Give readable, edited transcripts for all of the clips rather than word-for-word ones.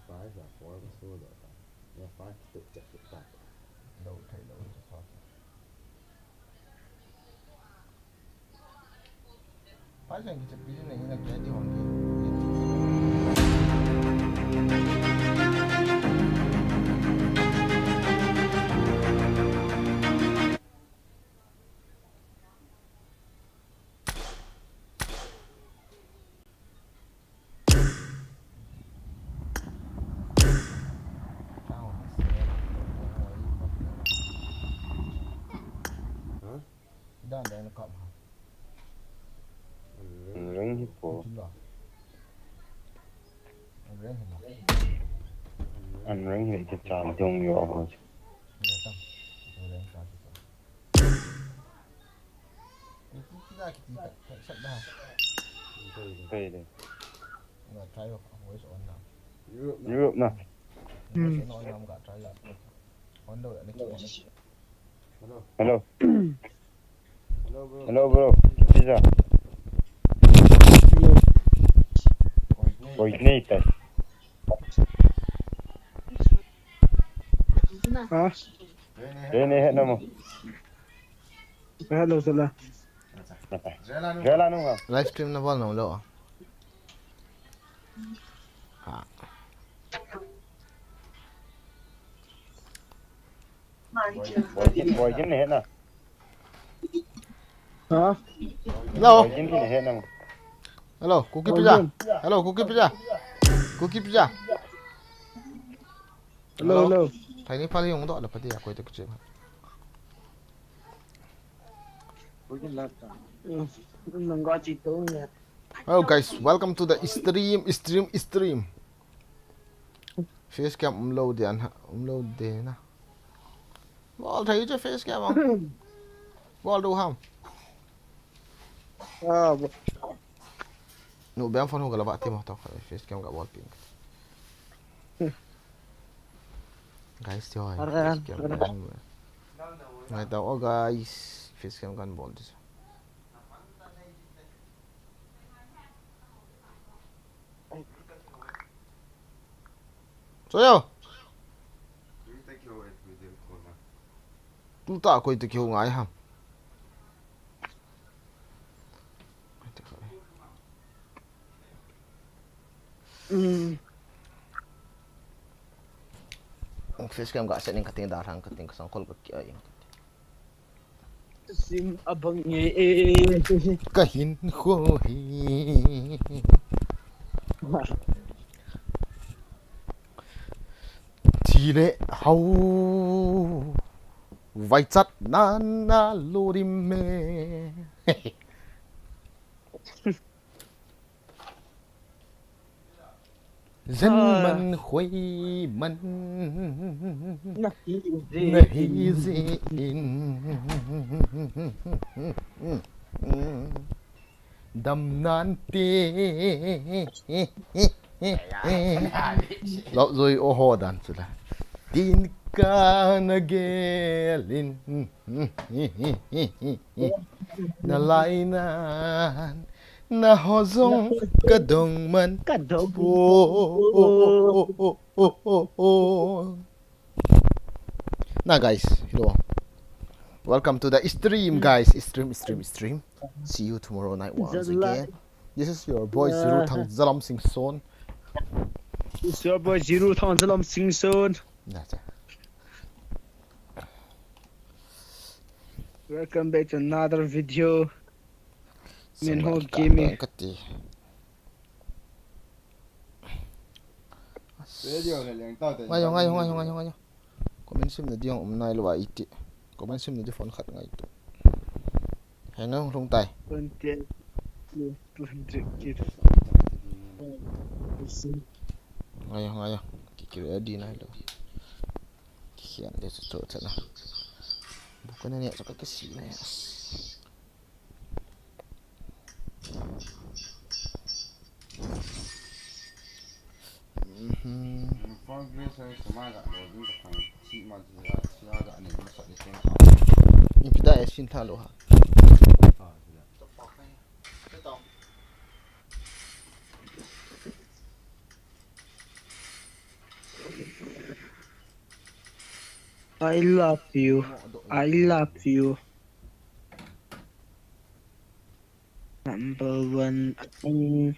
Five là four cái số rồi. Yeah, five tự chạy tự tạt. Đâu thấy đâu cho sao. Phải rằng cái bí này là cái đi hoàng kia. Hả? Đang đây nó cộng hả? Rừng hippo. Anh rừng thì chụp tròn chung vô rồi. Đây đây. Europe nè. Hello. Hello. Hello bro. Pizza. Coordinator. Hả? Đây này hết nào Hello Sala. Ghé lan đúng không? Livestream nó vào nào lộ. À. Boy chính này hết nào. Hả? Hello. Boy chính này hết nào. Hello, cookie pizza. Hello, cookie pizza. Cookie pizza. Hello. Thấy ni pali yung to dapat dia aku itu kecil. Đừng gọi chị tôi nha. Hello guys, welcome to the stream. Facecam upload đi na. Wall thấy chứ facecam không? Wall đủ không? Nụ béo phone hoga laba tim tao facecam gak wall pink. Guys joy. Ngai tahu oh guys, facecam kan bol dis. Soyo. Tu tak aku itu kau ngai ham. Facecam gak setting kating darang kating kesangkol beki ay. Sim abang ye. Kahin ko hi. Chỉ lệ hầu vai chặt na lô đi mê dân mình khuây mình này gì đầm nan tê lọ rồi ô hồ đàn chứ là tin ka nagelin na lainan na hozong kadong man na guys hello welcome to the stream guys stream see you tomorrow night once again this is your boy Zero Thang Zalam Singh Son. It's your boy Zero Thang Zalam Singh Son. Welcome back to another video. Minho gaming. Ngayon. Comment sim na di yung umnay luwa iti. Comment sim na di phone khat nga ito. Hanggang rung tay. 200 kid. Ngayon. Kikira di na ito. Kikian dia tutup sana. Bukan na niya sa kakasina ya. Yung pita es cinta lo ha. I love you. I love you. Number one. Single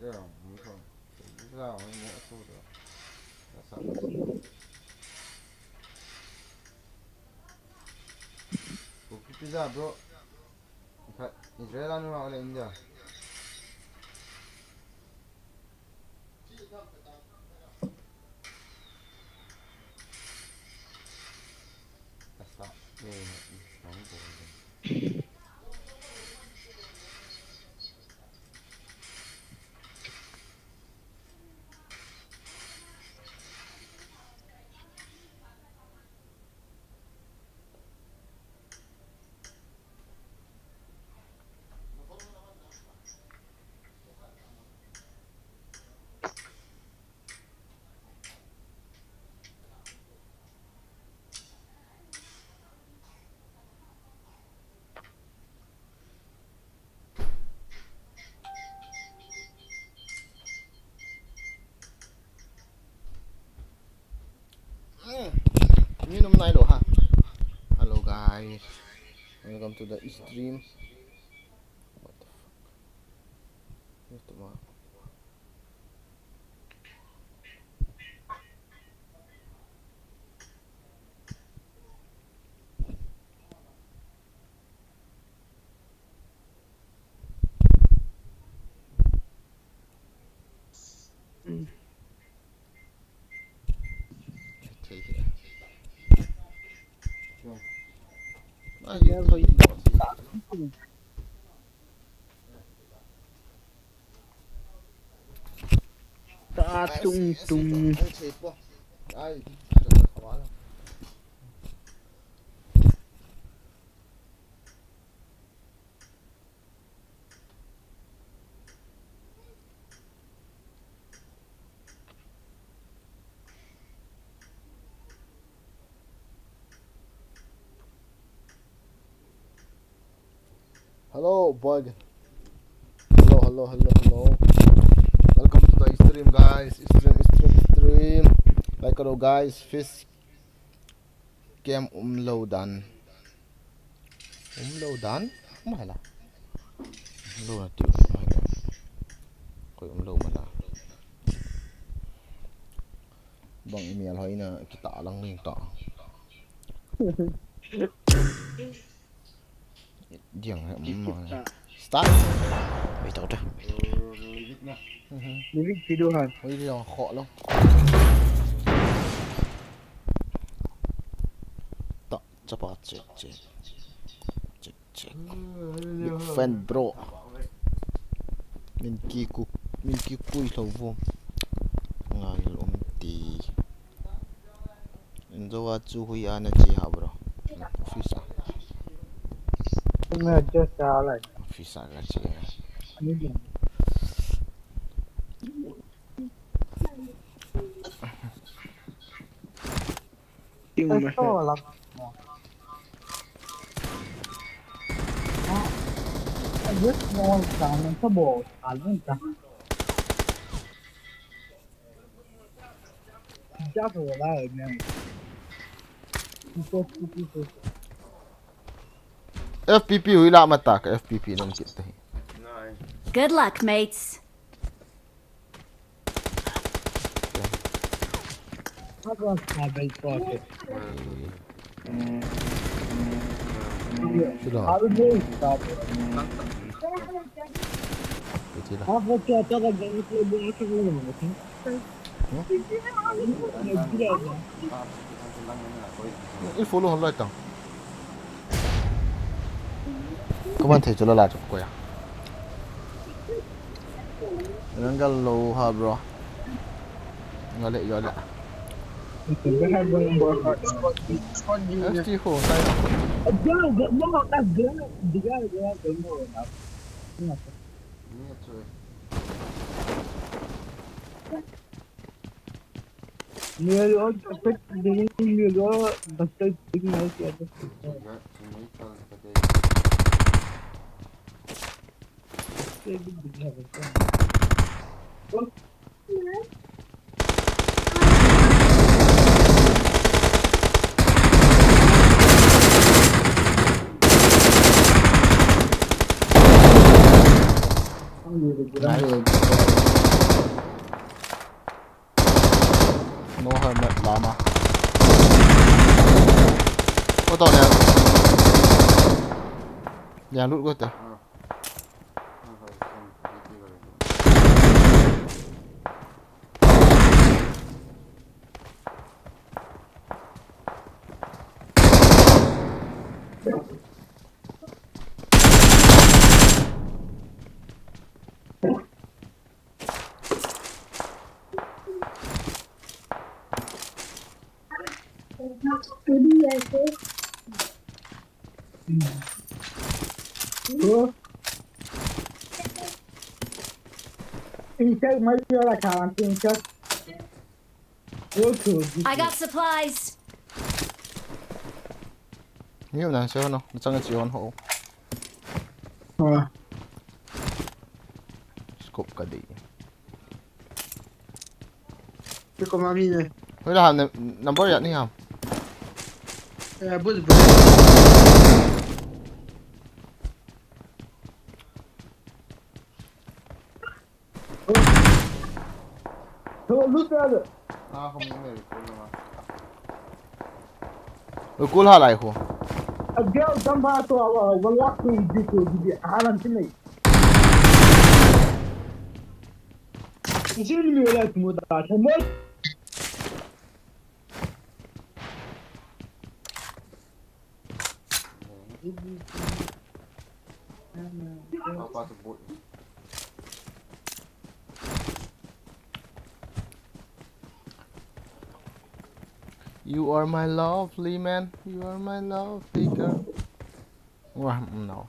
엄청 pizza 오늘 소다 that's how pizza bro Israel wala India that's 너무 좋은데 Như năm nay đồ ha. Hello guys, welcome to the stream. What the fuck? Where's the map? Ta tung tung. Hello, bug. Hello. Welcome to the stream, guys. Stream. Like hello, guys. Fish game umloadan. Umloadan? Mahala. Umload na tiyo. Mahala. Koy umload mala. Bang email hoy na kita lang ning ta. Diyan start. Wait ako dah. Livik tiduran. Hoy dia khok long. Tak cepat cek. Big fan bro. Min kiku ilo vo. Ngal ti. Endo wa chu hui ana chi ha bro. Office. Just like. Office ga chi. Rất ngon càng có bột ảnh cả chắc rồi đó rồi nè FPP hui la mata ka FPP nang kita. Good luck, mates. nó có xài bày pocket Sudah. harus deh stop Betul lah. apa cuaca lagi itu lebih asal lagi Ini follow hal lain tang. Kamu nanti jual lah cukup ya. Enggak low ha bro. Enggak. Kita har gått bort skott FT ho saya. No helmet lama. Có tao nè. Nhà lút có tao. I got supplies. Nhiều nè, xem nó trong cái chiều hộ. Scope cái gì? Che come a mine. Hơi là nằm bớt nhận đi hả? Bus. À không những người cool mà. Cool hả lại khu? Girl jump out to walk to the Alan Timmy. You me like more that. Apa sebut? You are my lovely man. You are my lovely girl. Wah, no.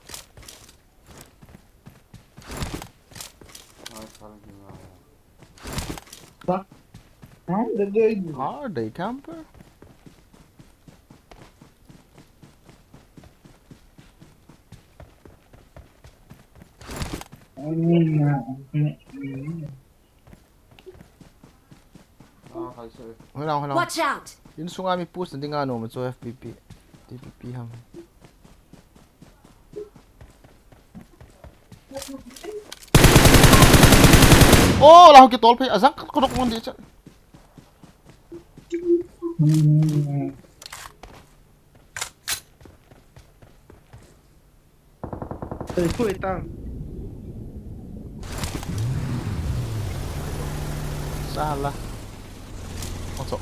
Are they camper? Hold on. Watch out. Yun sunga mi push nanti nga no mo so FPP. TPP ham. Oh, lah ke tol pe azak kodok mon di cha. Foi tang. Salah. Masuk.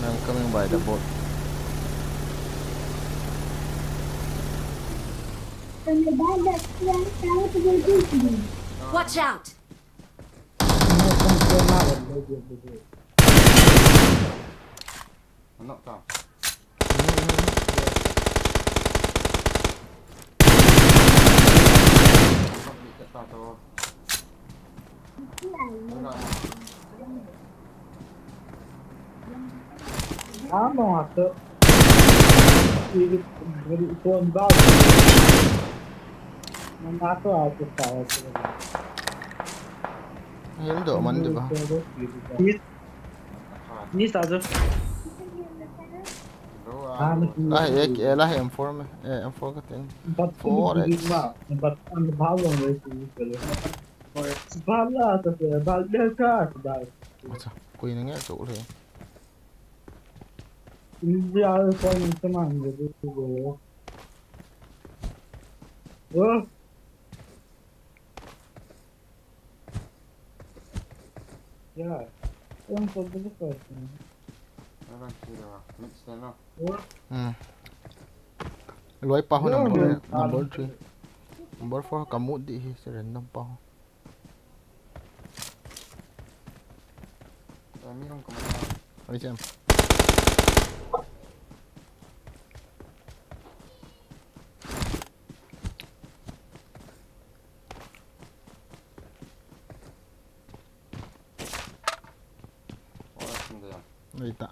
I'm coming by the boat. Watch out. Anak kau. Nossa. Ele foi andar. Não mato alto, cara. Yun do man, di ba? Ni sao Lah M4 me. M4 ka tin. 4x. But on the bottom of it, Bala, Acha, kuy na nga so uli. Hindi ako po yung tamang oh. Yeah. Yung pagdalit ko. Lối pa ho number 3. Number 4 kamu di sa random pa ho. Ay jam. Ay ta.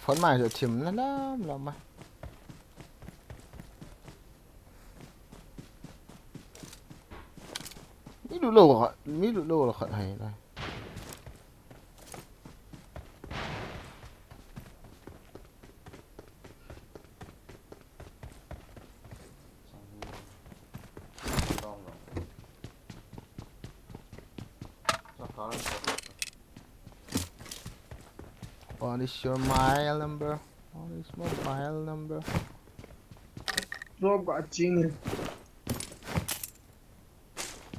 phấn mày rồi chìm lắm lắm mà mỹ lụ là khỏi hay đây What is your mobile number? What is mobile number? Rồi quả chinh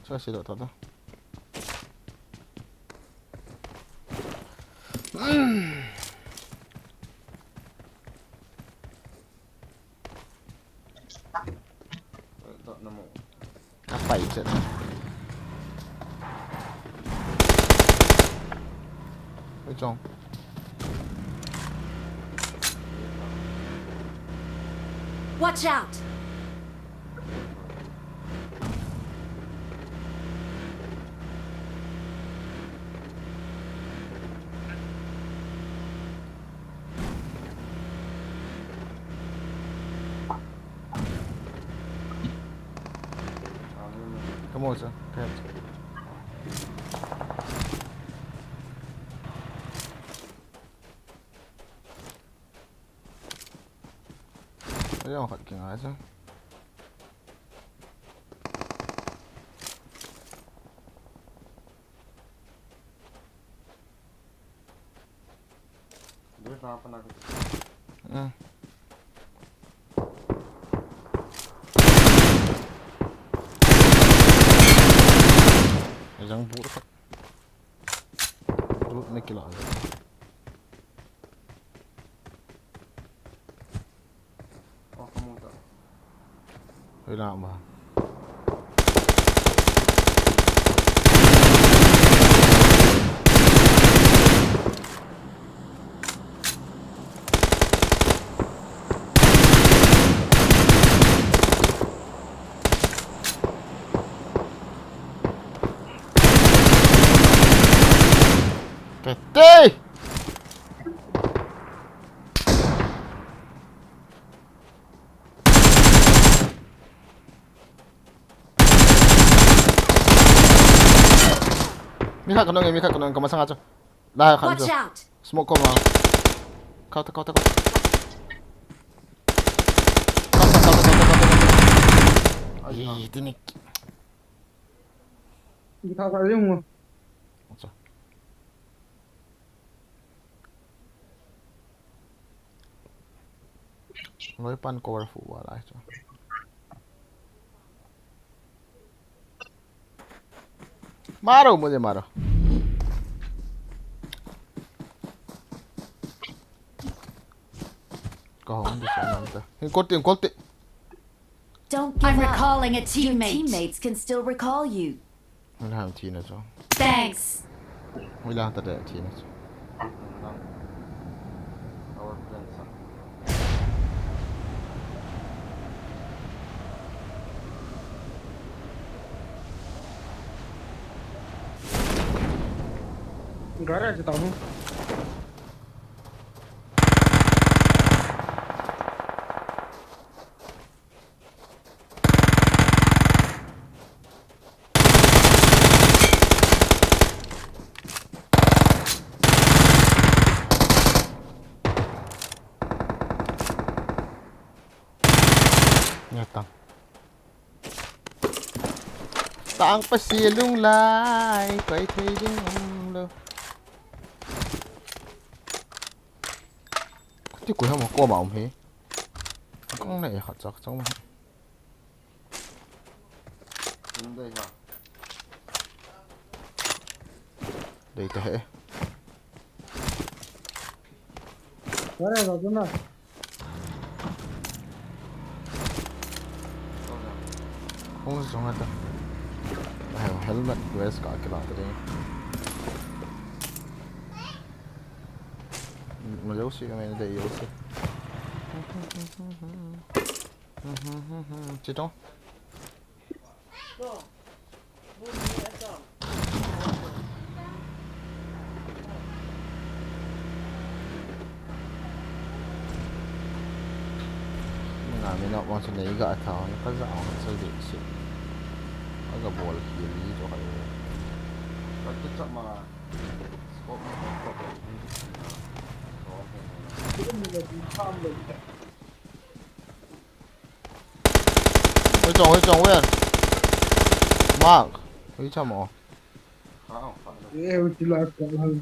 Sao xịt được thật đó? Các bảy trận. Bên trong. Watch out! Come on, sir. Catch. Đấy là phải kiểu ấy chứ. Ừ. Răng vũ phát lúc này kia lại hơi nào mà cái tê mi khác con nó có mà sang aja là khăn Watch chưa out! smoke có mà cao 이 드니 이거 다 살린 거 맞아 mới pan cover phụ vào lại cho मारो मुझे मारो có không được sao mà cốt tiền Don't give I'm recalling a teammate. Your teammates can still recall you. mình làm chi nữa cho Thanks. mình làm tất cả chi nữa cho garage tao không nghe tăng phải xìa lung lại quay thấy đứng ông đâu cái cuối không qua bảo thế con này hot giặc trong mà đây thế garage tao na không giống hết đâu helmet vest cả cái loại đấy mà yếu xí cái này để yếu xí chết đó nó con trên đấy gạ thảo nó có dạo sơ định sự nó gặp bò là kia lý cho phải Nó cứ chậm mà có cái hơi trồng quên Mark hơi chậm mỏ khá không phải đâu. Eu te lá com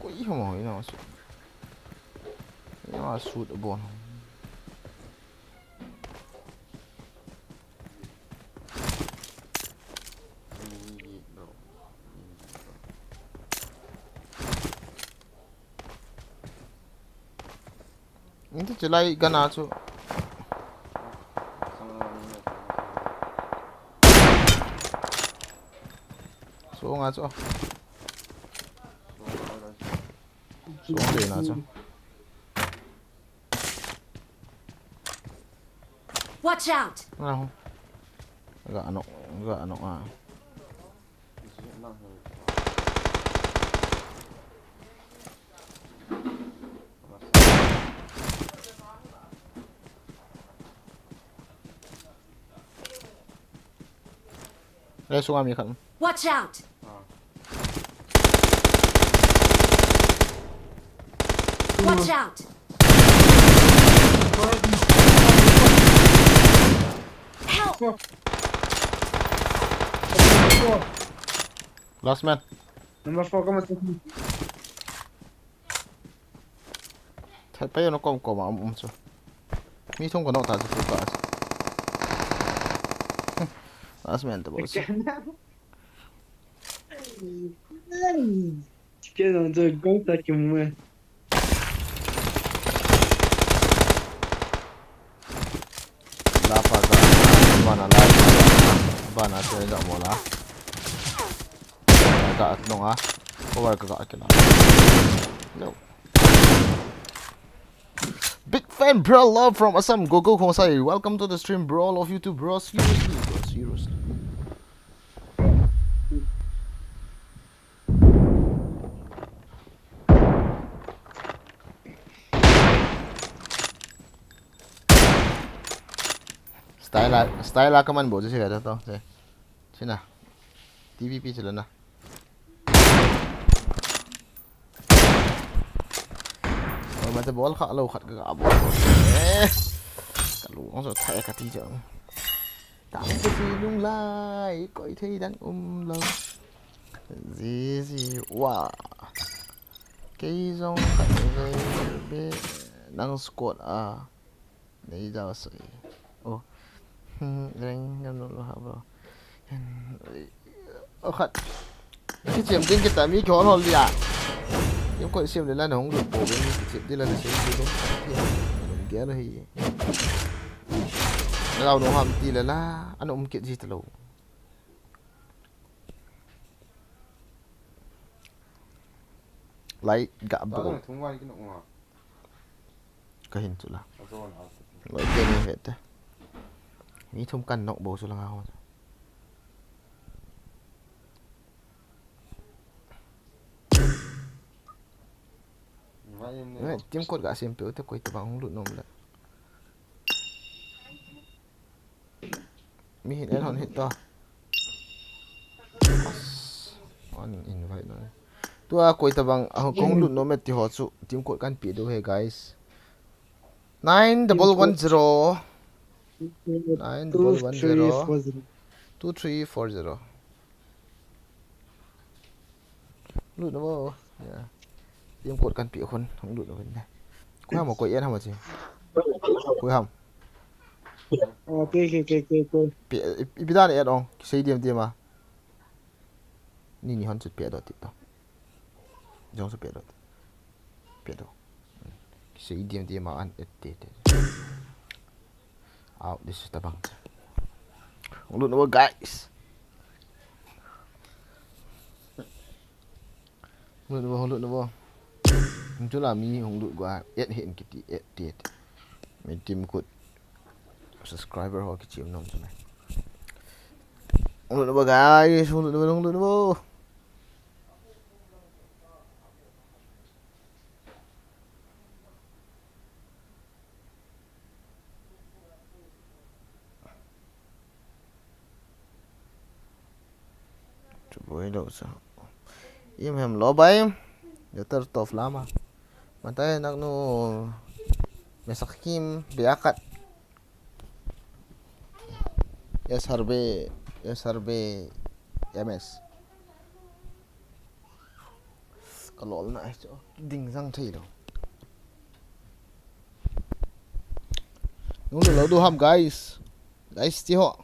quỷ không mỏ nó sụt ở bồn ini chỉ lại gần à chú xuống à chú xuống để nào chú Watch out! nào gạ nọ à đây xuống ami kan Watch out! Watch out! Help! last man Number 4 como assim? thay bây giờ nó còn có mà chú mi thông có nọ ta chú cả last man to boss Que não tô conta que uma. la pa ga bana la bana te ga mola ga at nong a over ga ka na no big fan bro love from Assam Gogo Konsai welcome to the stream bro all of you too bro seriously style la kaman bo je ga to je china tvp chila na mà ta bol khá lâu khát cái gạo bol cả lũ ông rồi thay cả thị trường tạm cái gì lung lai coi thấy đang lâu gì wow cái dòng cái về bé đang squat à đấy giờ sợi ô đang ngâm nó hả bro ô khát cái chuyện kinh cái tạm ý cho nó liền em coi xem để là nó không được bổ bên chuyện đi là nó sẽ đi đúng kia rồi lao nó hầm thì là anh ông kiện gì từ lâu lấy gạ bổ cái hình chỗ là lấy cái này hết đấy mỹ thông căn nọng bổ chỗ là ngon tim cốt gak SMP tu kau itu bangun dulu nom lah. Mi hit and on hit dah. On invite dah. Tu aku itu bang aku kong dulu nom ti hot su tim cốt kan pi do hey guys. 9110 2340 Lu nama ya. Tim cốt kan piคนkhông dulu bên này. Cô ham một cô yên ham một gì? Cô ham. Ok. Bị đàn yên ông, xây điểm mà. Nini hắn chút bịa đó tiếp đó. Giống chút bịa đó. Bịa đó. Xây điểm mà ăn ít. Out, this is the bang. Look no guys. Look no. Chúng là mi hùng lụi qua ít hiện cái tí ít tiệt mình tìm cột subscriber hoặc cái chiếm nông chỗ này hùng lụi nó guys hùng lụi nó Coba đâu sao. Im hem lo ba im. Ya tertof lama. Matay nak no mesakim biakat. SRB MS. Kalau nak itu ding sang thay đâu. Nung lo do ham guys. Guys ti ho.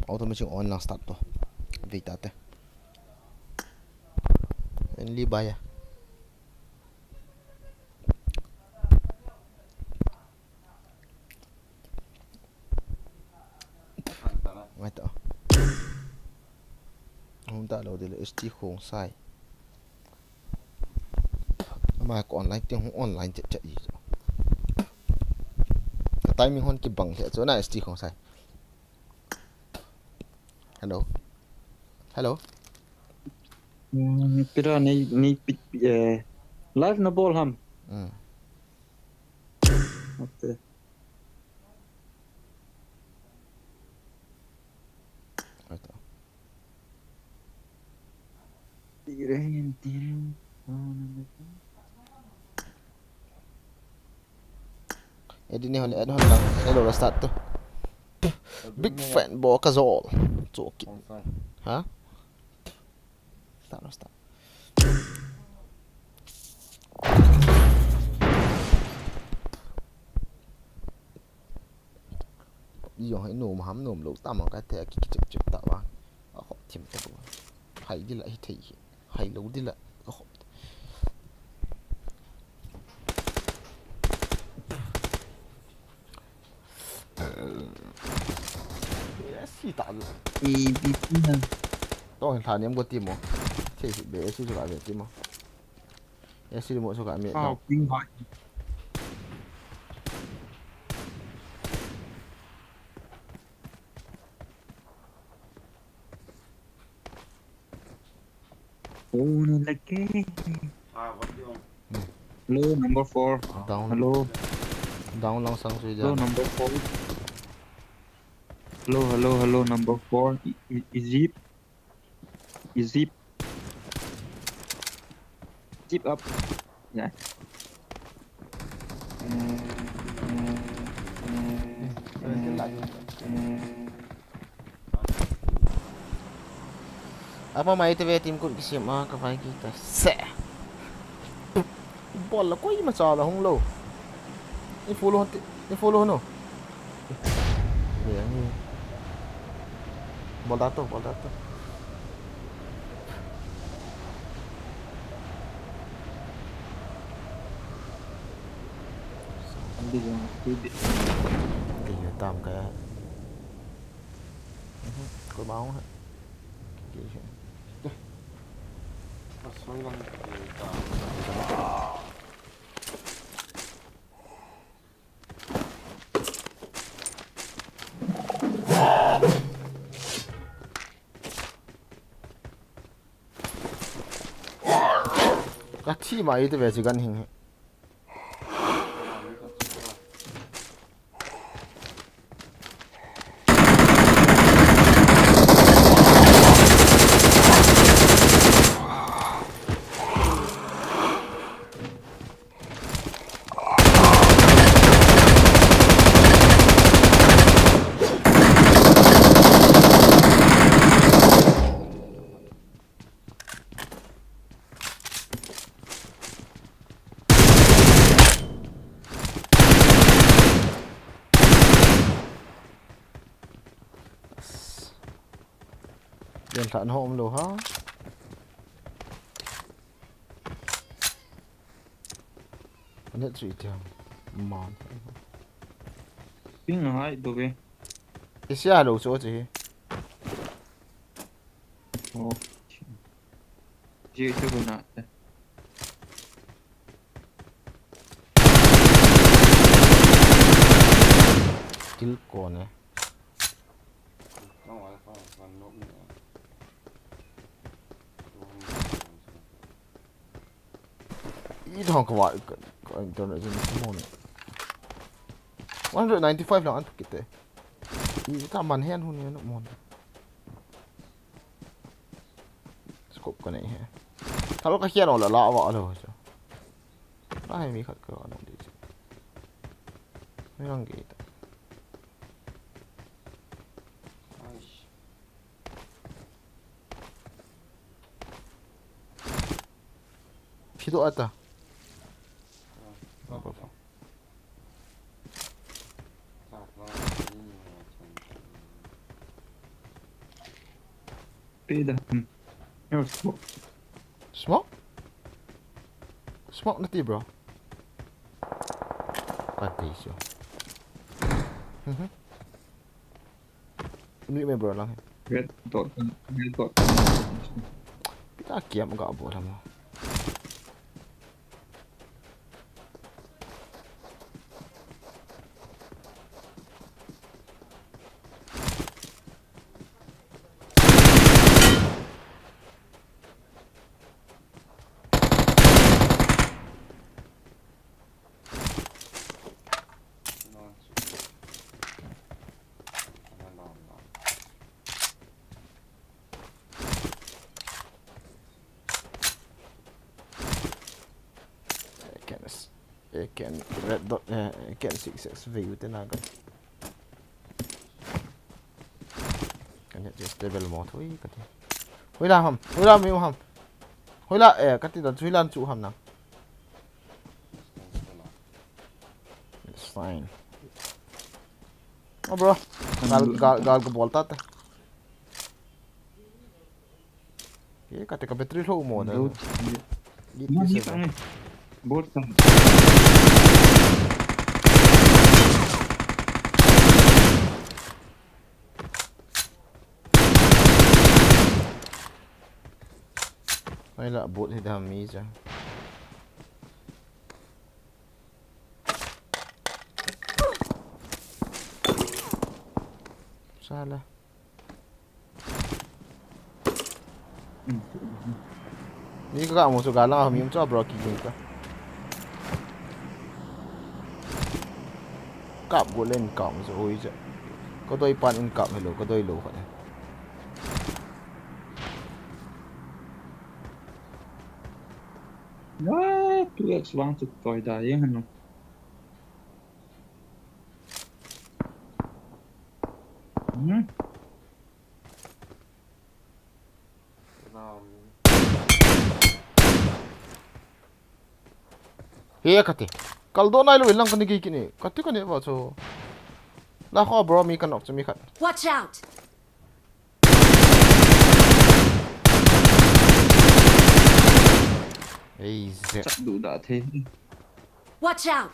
Automation on lang start to. Wait ate. Ini bayar. Ngay to. Không ta đâu thì là ST khủng sai. Mà có online tiếng không online chạy chạy gì. Cái timing hon cái bằng hệ chỗ này ST khủng sai. Hello. Hello. Pira ni live na ball ham. Okay. Ngay to. Tiren. Edit ni hon lang. Hello la start to. Big fan bo kazol. Tråkigt. Hả? Start. Giờ hãy nổ mà hắm nổ lỗ tăm cái thế cái chụp tạo vào. Họ chìm cái bộ. Hay đi lại thì hay lâu đi lại. Xì tạo rồi. Tôi thả niệm của tim mà. Thế thì bé xí cho cả về tim mà. Em xí một cho cả miệng đâu. Kinh hỏi. Hello, number 4. Down. Hello. Down lang sang suy Hello, dyan. number 4. Hello, number 4. Zip. Zip up. Yeah. Apa mai itu tim kut kisi mah kapai kita. Se. Bola koi masalah hong lo. Ni follow no. Ni. Bola tu. Dia tam kayak. Kau mau hả? Các chi mà itu về chỉ gần hình. Điện thoại hôm đồ hết. Nhất trị thường mòn. Ping hai đồ về. Cái xe đồ số gì? Oh. Chị chưa có nạt. Kill con này. Idong kawa ko internet sa mo. 195 lang antuk kita. Ita manhen hun yun mo. Scope ko na eh. Kalau ka hiyan wala lawa alo so. Ay mi khat ko ano dito. Mayang gate. Pido ata. Apa apa. Beda. Yo, Smoke? Smoke nanti bro. Patay siya. Ini bro lang. red dot. Kita kiam enggak boleh mah. Kan red dot kan 6xv ute naga. Kan just level mod hui kati. Hui la ham mi ham. Hui la kati da hui lan chu ham na. It's fine. Oh bro. Gal ko bolta ta. Ye kati ka battery low mo na. Ini kan bot kan. Ay la bot si dami siya. Salah. Ni ka mo so galang mi cho bro ki ka. Cặp của lên cổng rồi chứ. Có đôi pan in cổng hay có đôi lỗ vậy. Tu x1 tu coi đại hả nó. Iya kati. Kalau do nai lo ilang kan kini. Kati kan ba so. La kho bro mi kan ok mi khat. Watch out! Ei ze. Chắc đủ đã thế. Watch out!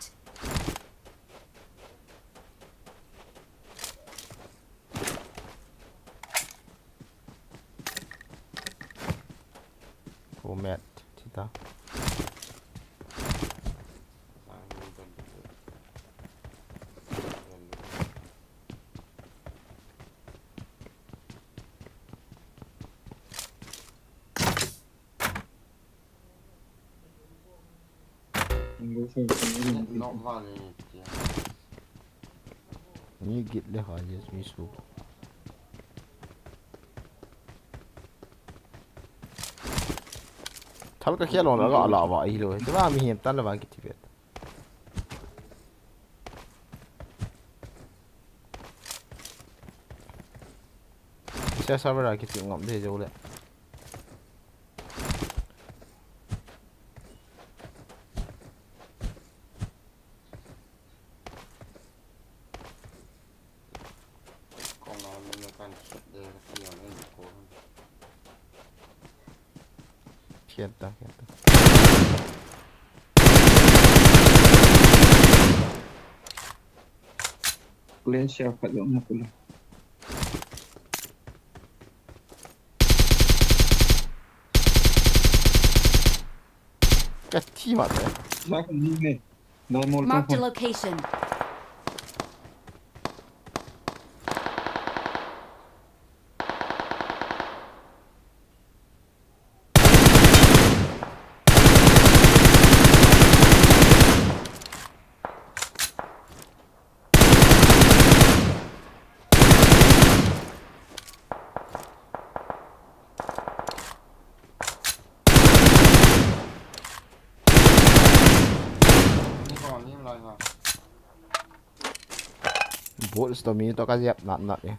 Cô mẹ thì ta. Not valid. Ni git le ha yes mi su. Thal ka khelo na ga la wa ai lo. Thế ba mi hiểm tan là ba kiti bet. Sẽ server ra kiti ngom de jo le. Kieta. Lên xe phải giống một lần. Cái chi mà thế? Bác còn đi này. Nói một Marked a con. location. Bot storm ini tak kasi nak ya.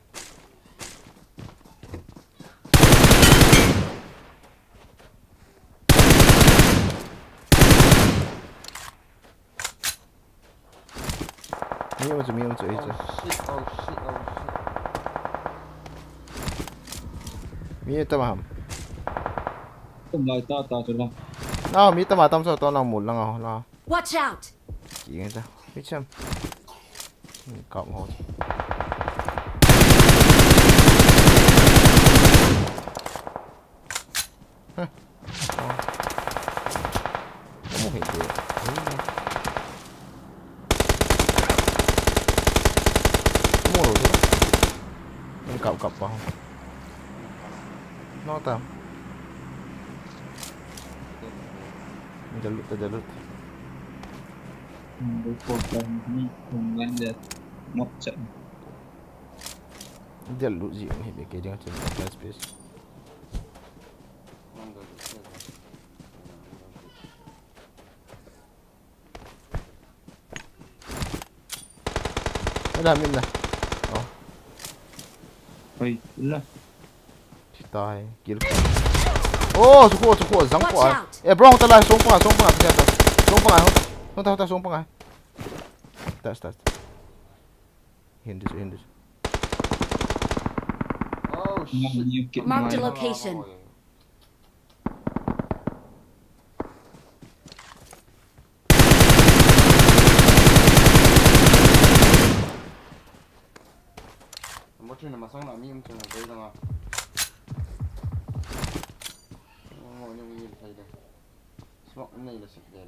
Ini macam itu. Oh shit, oh shit, oh shit. Ini tak faham. Không lời to to cho nó. Nào, mi ta matam so to nang mul lang ako na. Watch out! Sige ta. Picham. Cậu ngồi. Hả? Có một hiện tượng. Mua rồi chứ. Anh cậu cặp vào. Nó tầm. Jalut. Đối con ni không ngăn được một trận. Jalut gì cũng hiện cái dia macam open space. Dah min dah. Oh. Ôi, là Tai kill. Oh, cukup zang Watch po. out. Bro, ta lai song pa ternyata. Song pa. Tas. Hindus. Oh ngang shit. như kiện Marked a ngoài. location. Một chuyện mà xong là mi chuyện là đây là ngồi như vậy thấy được. Smoke này là sạch đấy.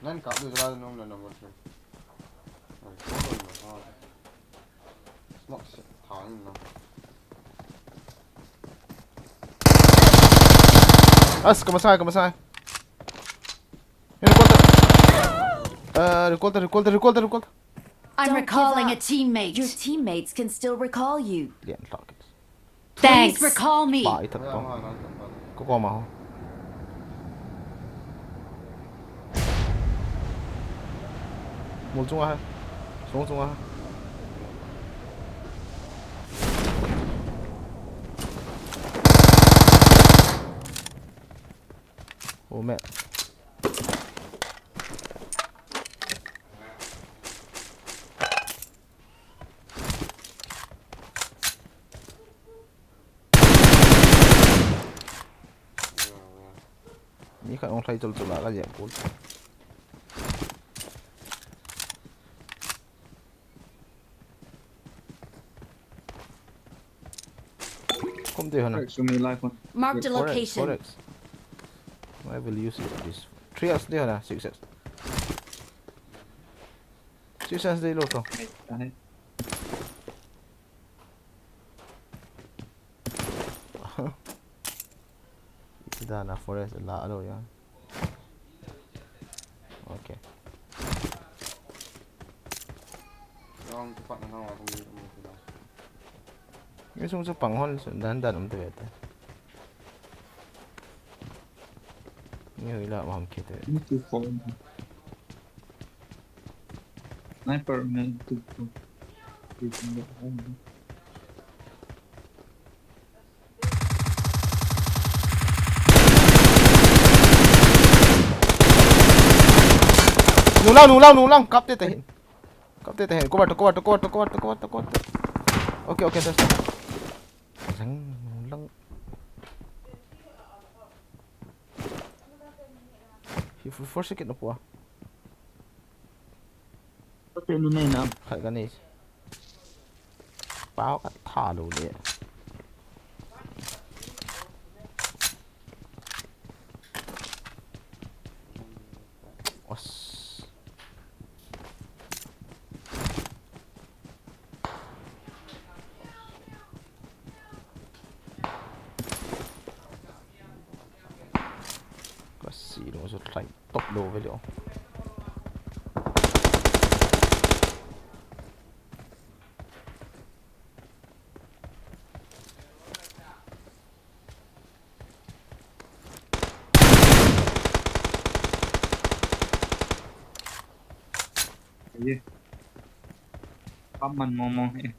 Nên cả đưa ra nó là một chuyện. Rồi, có rồi mà thôi. Smoke thẳng nó. As, kamasay. Recall. I'm Don't recalling give a up. teammate. Your teammates can still recall you. Lian target. Please recall me. Bye thật Thôi, to. nói thật. Có qua mà không? Một chung à? Xuống à? Ô mẹ. Ini kan orang saya tolak lah je pun. Kom dia hana. Show me live one. Marked a location. Correct. I will use it this. 3x dia hana 6x. 6x dia lo to. Đấy. Kita nak forest lah lo ya. Okay. Không, cái phận nó không đi được cái đó. Ini semua panghol dan untuk itu. Ini hilang maham kita. Two four. Sniper man 2-4. Nulang. Kap dia tahin. Kuat. Okay, that's. Nulang. For sikit na po ah. Pati ano na yun ah. Kaya ganis. Pao ka talo ulit. Os. Kasi dong so try top low velho. Iya. Paman ngomong ya.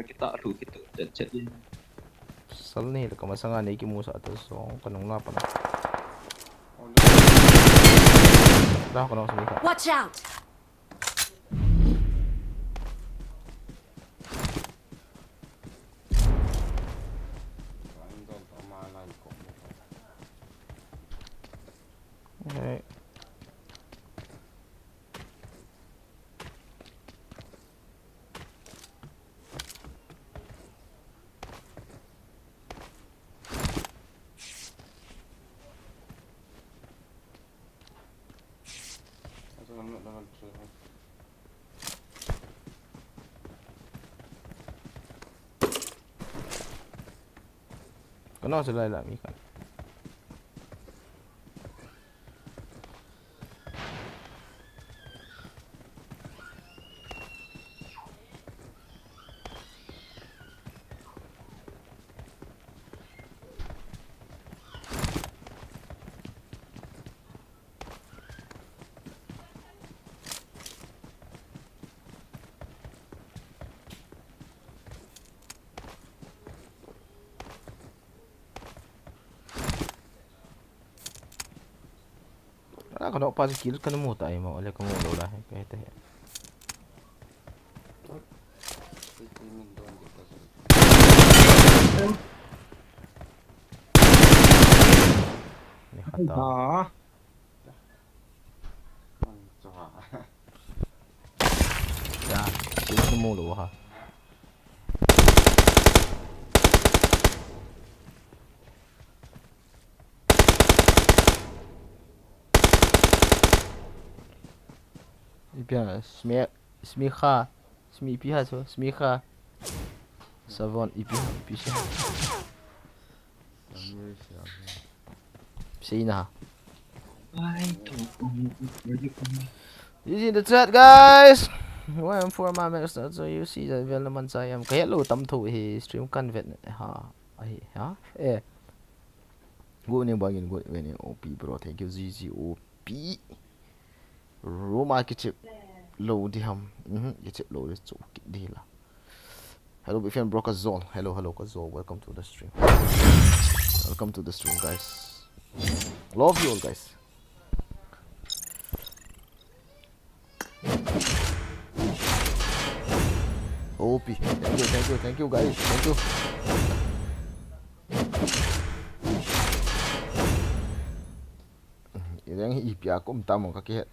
Kita aduh gitu chat ini. Sal nih kemasangan iki mo sa atas so kanong na pa na. Dah kanong sa Watch out! Okay. Kanong sila lami kan. Kalau pas kill kan mo tayo mo oleh kamu ulah kahit eh. Ni kata. Ah. Ya, kill mo lo ha. Bien, smicha, smipiha so, smicha. Savon ipi pisha. Sina. You see the chat, guys. Why I'm for my max so you see that well naman sayang kaya lo tam to he stream kan vet ha ai ha eh go ni bagin go ni OP bro thank you ZZ OP Roma kitip low di ham kitip low is so di la. Hello big fan bro Kazol. Hello Kazol, welcome to the stream. Welcome to the stream, guys. Love you all, guys. OP, thank you guys, thank you. Yang IP aku minta mau kaki.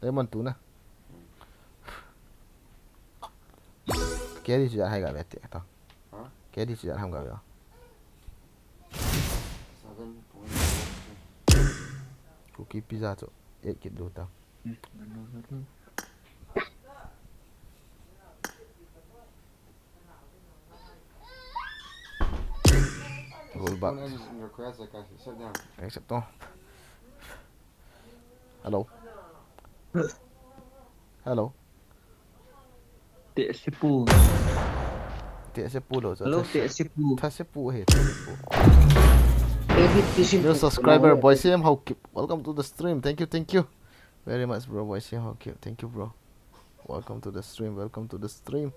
Diamond tu na. Kaya di sejak hai gak bete atau? Kaya di sejak ham gak ya? Cookie pizza tu, kit dulu tau. Roll back. Accept to. Hello. Hello. Tiệt sepu. Tiệt sepu lo. Hello tiệt sepu. Tha sepu he. New subscriber boy CM how keep. Welcome to the stream. Thank you. Very much bro boy CM how keep. Thank you bro. Welcome to the stream.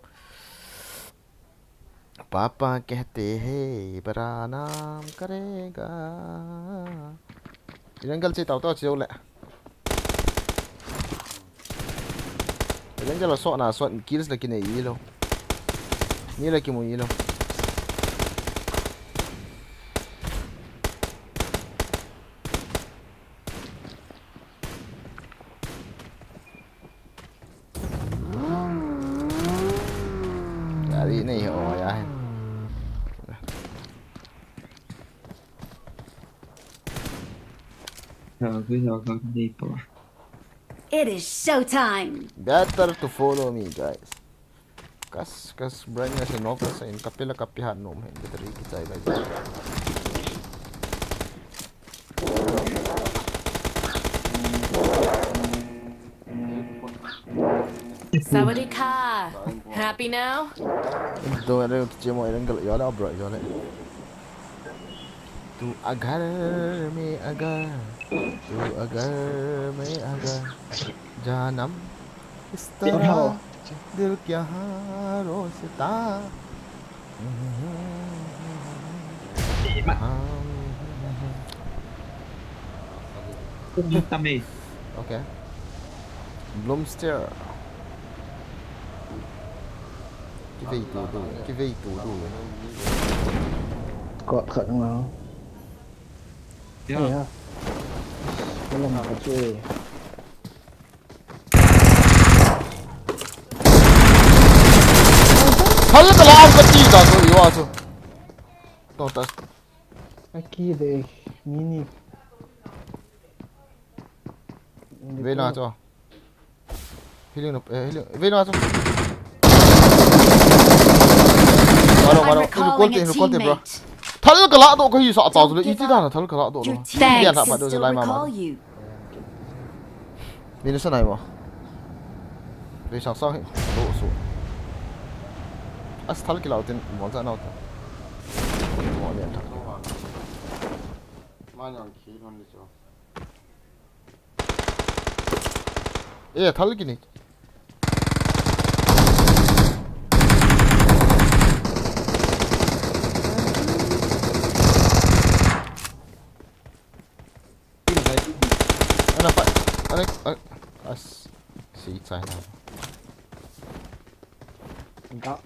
पापा कहते हैं बड़ा नाम करेगा Erangel से ताऊ चियो ले Erangel सो ना सो किल्स लेकिन ये लो ni lagi mo yelo dari ni oh ya It is showtime. better to follow me guys kas brandnya sa novel sa in kapila kapihan no men better kita guys Sawadika. Happy now? do ada cemo ilang gal ya la bro ya le तू अगर में अगर जानम इस तरह दिल क्या रोसता Okay. Bloomster. Cái vây tủ đủ. Có khẩn nào? Yeah. Cái lòng có chơi. Hal ka lang ka tita to iwaso. To tas. Aqui de mini. Về nào cho. Healing nó healing. Về nào cho. I'm recalling a teammate. Thal ka la to ka hi sa ta zo i ti da na thal ka la to. Your teammates Yan can pa do still lai ma recall ma. you. Về sao này mà. Về sang sang độ số. As thal ki la tin mo za na to. Mo le ta. 마냥 길었죠. 예, 달리기네. Ana pa. Ana as si sai na. Đó.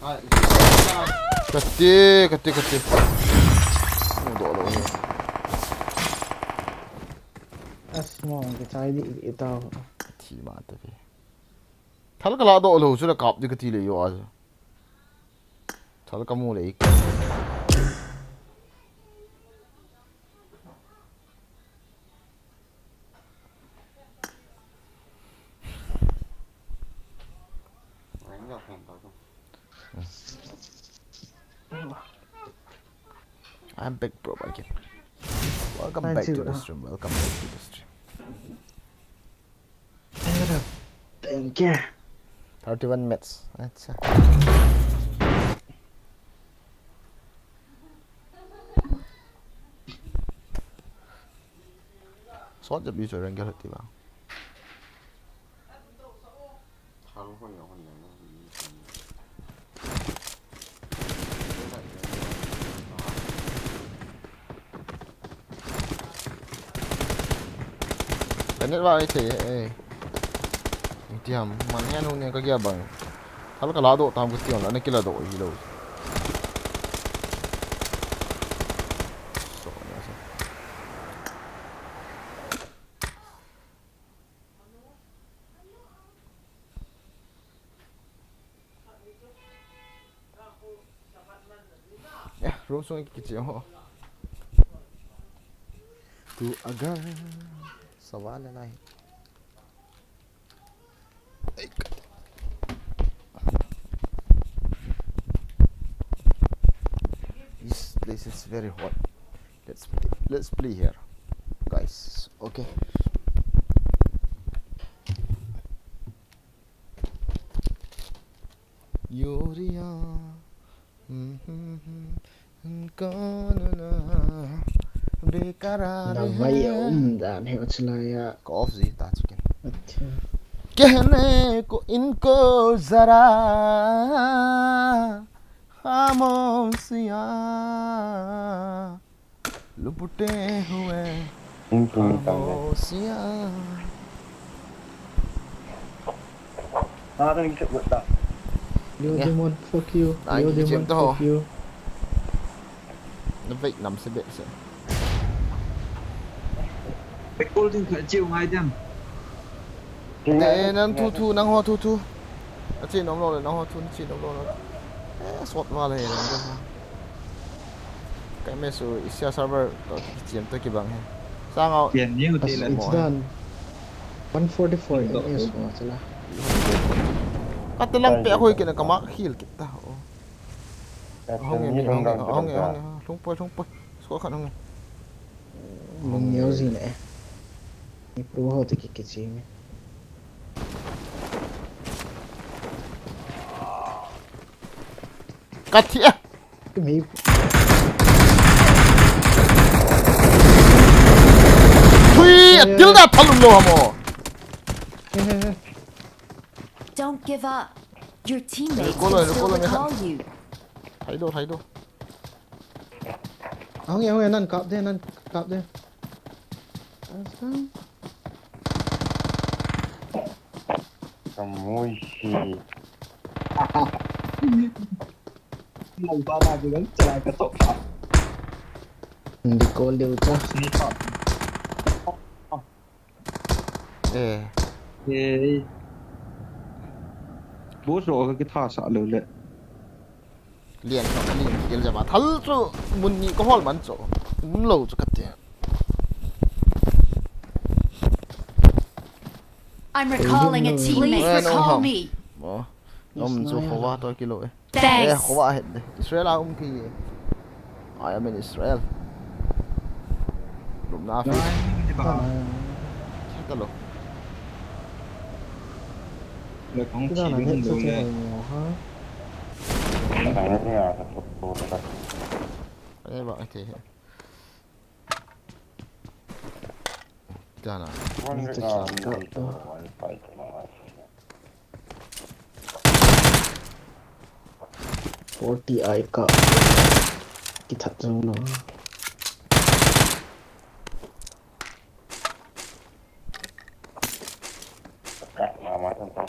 아, Kati. Độ rồi. Asmo cái trái đi tao. Thì mà tới. Thal ka la do lo su da kap di ka ti le yo a. Thal ka mu le. 아닌가 본다고. I'm big bro again. Welcome back to the stream. Welcome back to the stream. Thank you. 31 minutes. That's Sort the user and get it now. Đánh vào đây thì tiệm mà nghe luôn nha cái kia bằng thằng cái lá độ tao cái tiền là nó kia là độ gì đâu. Room xuống cái gì hả? Tu agar सवाल है नहीं This place is very hot. Let's play here, guys. Okay. Yuria. Давай да не очлая. Off जी ताज के कहने को इनको जरा खामोशियाँ लुपटे हुए खामोशियाँ Ah, then get with that. Yo demon fuck you. Anh Yo đi demon chiếm tao. fuck you. nó vậy nằm sẽ bị sợ Bạch cô thì khởi chiều ngay dem. để năng thu năng hoa thu ở trên đóng lô là năng hoa thu trên đóng lô nó sọt vào này cái mẹ số Asia server có chiếm tới cái bằng này sang ngầu Tiền nhiều thì là It's done. 144 is what lah. cắt tới lăng bẹ hồi kia là cái mắc khiêu kita không nghe không bơi số khăn không nghe Mong nhiều gì nè. Ni pro ho te cái gì mẹ. cắt thiệt Cái mấy Ui, tilda thalum lo hamo. Don't give up. Your teammates Recall can still rồi, recall you. Thấy đâu. Ang nan kap de. Kamushi. Lòng ba ba cái chạy cái tốc phạm. Di call dia ucap. Ê. Bố rồi cái thả xả lửa lệ. Liền cho cái liền kia ra mà thal cho mun ni có hol man cho lâu cho cái tiền. I'm recalling a teammate. Please recall me. Cho khóa tôi kilo ấy. Thanks. Khóa hết đấy. Israel ki. I am in Israel. Lúc nào phi. Chắc lo. Là không chỉ Kita nak biết hit lửa lệ. Tangannya satu. Đây bạn thì. Jangan. Forty I ka. Kita tahu lah. Mama tentang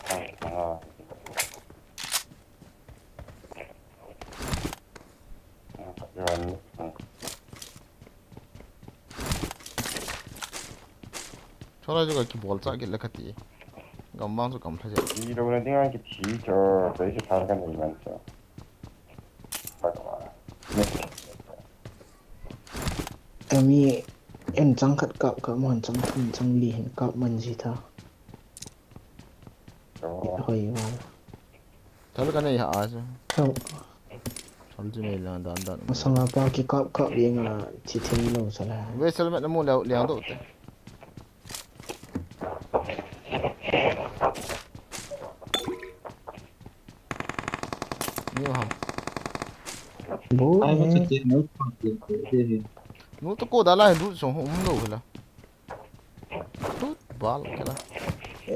Cho ra cho cái ball chắc cái là cái gì. Cầm băng cho cầm thấy chưa? Đi đâu là tiếng Anh cái chỉ cho tới cái thằng cái này mà cho. Kami encang kat kap man cang lihin kap man sita. Hoi wal. Chal cái này hả chứ? Kau Chal chứ này là đan. masang apa ki kap dia ngah cicing lo salah. Về xem mẹ nó mua liang đâu thế? Nhiều hả? Bố Ai mà eh. chết nó khoảng tiền thế. Nó tôi cố đã lại rút xuống không đâu rồi là. Rút bal cái là.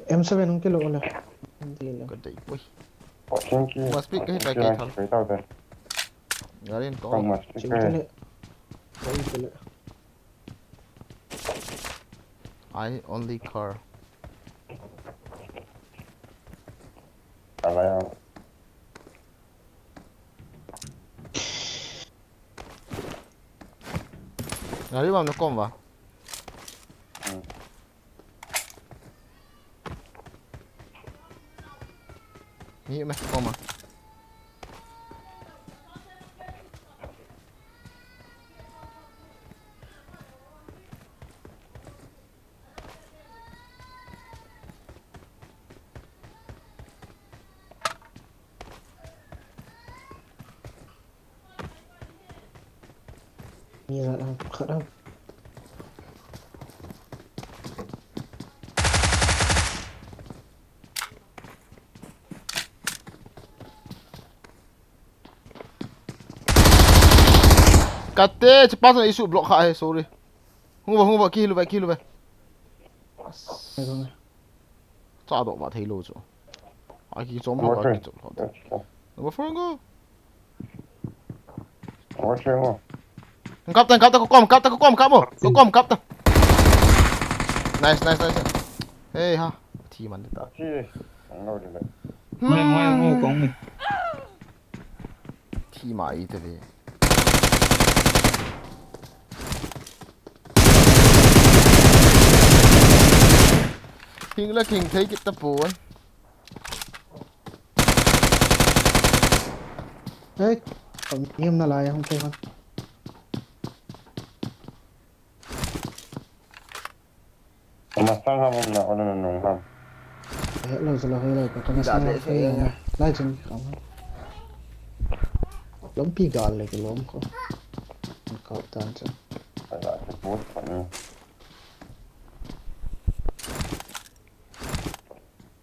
M7 không kilo lah. Nanti lah. Cái đấy ui. Must be cái cái thằng. Gak ada Kau tol. must Cik betul tak? Kau betul tak? I only car. Kalau yang Gari bang nó con vào. Nghĩ mày con mà. Ni lah kat dah. Kate cepat sana isu blok hak sorry. Hung ba ki lu ba. Cha do ba thei lo cho. Ai ki zom lo ba ki cho. Number 4 go. Ủa chưa không? Cắp ta có com cắp ta. Nice. Hey ha. Thi man ta. Chi đi. Không đâu được. Ngoài con này. Thi mãi thế đi. King là king thấy cái tập bốn. Eh, kau diam nak lah yang okay kan. Masang kamu nak orang nong ham. Hello salah hello kau tengah sana. Lai jen kau. Lom pigal lagi lom kau. Kau tahan je. Ada sebut kan.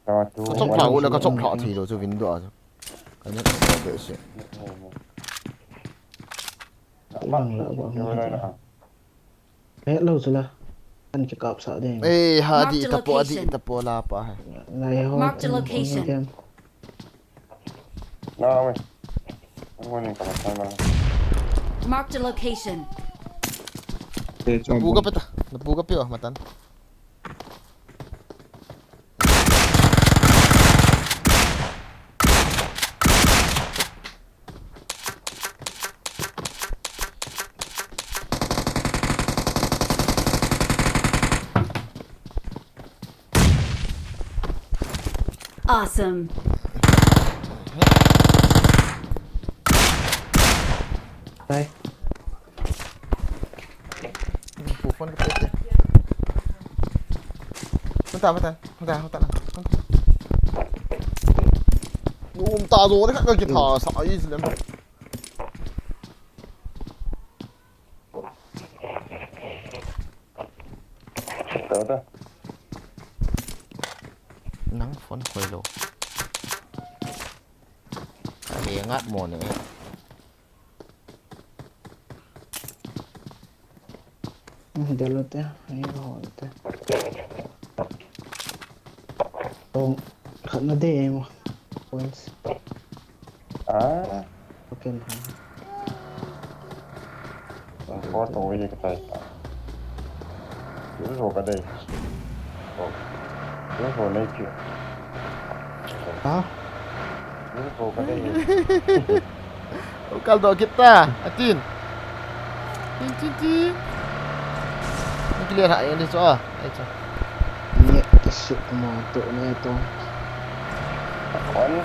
Kau tu. Có chọc thảo là có chọc thảo thì rồi cho vinh đỏ rồi. Cái nhất là vệ sĩ. Lang lah bang. Hello salah. anh chỉ cọp sợ đây Eh, hadi Marked a itapo adi location. itapo lapa. này hốt Marked a location. No, wait. I'm going to come on. Marked a location. Napuga pa ta. Napuga pa yo matan. Awesome. đây Pufon ka pwede. Punta matan. Punta na. Yung tazo na ka kita sa ayos lang. Đâu Nang phone khôi lô. Cái ngắt mồ nữa. dalo te ay hol te oh khát nó đi em points Ah, okay có tôi với cái tay. Giữ rồi cái đây. Giữ rồi này kìa. hả Giữ rồi cái đây. Kaldo kita, Atin. Tin. Ini clear hak yang dia soal. Ayo. nhẹ cái sự mà tụi này to Còn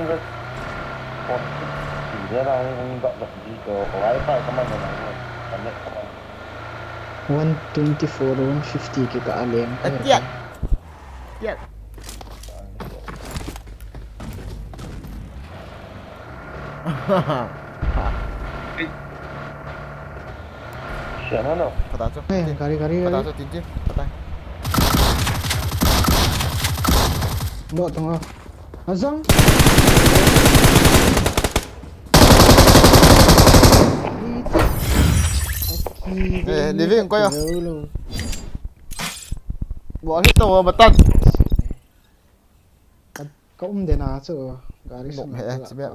rất có chỉ ra đang đọc được gì đó có ai phải comment này rồi. Cảm nhận comment. 124 150 cái cả liền Tiat. Tiat. Siapa no? Patah tu. kari Patah tu tintin. Patah. bot tengah azang Living kau ya. Buat hit tu betul. kau để nào chứ gari Một hệ, chỉ biết.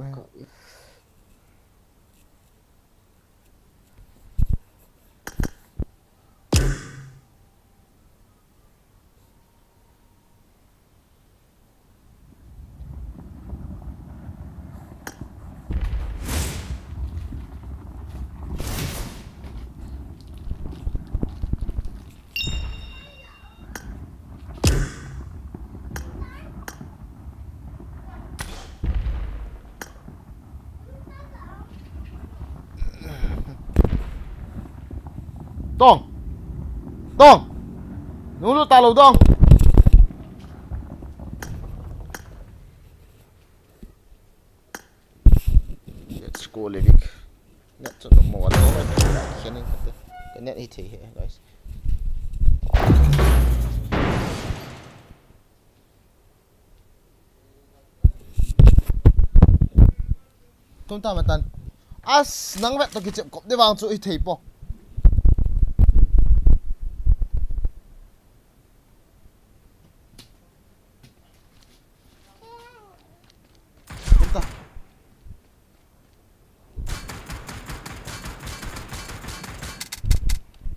Dong. Nulu tahu dong. Let's go Livik. Net tu nak mau ada orang kini kata. Net itu guys. Tum ta matan. As nang vet tu kicip kop dia bang tu itu po.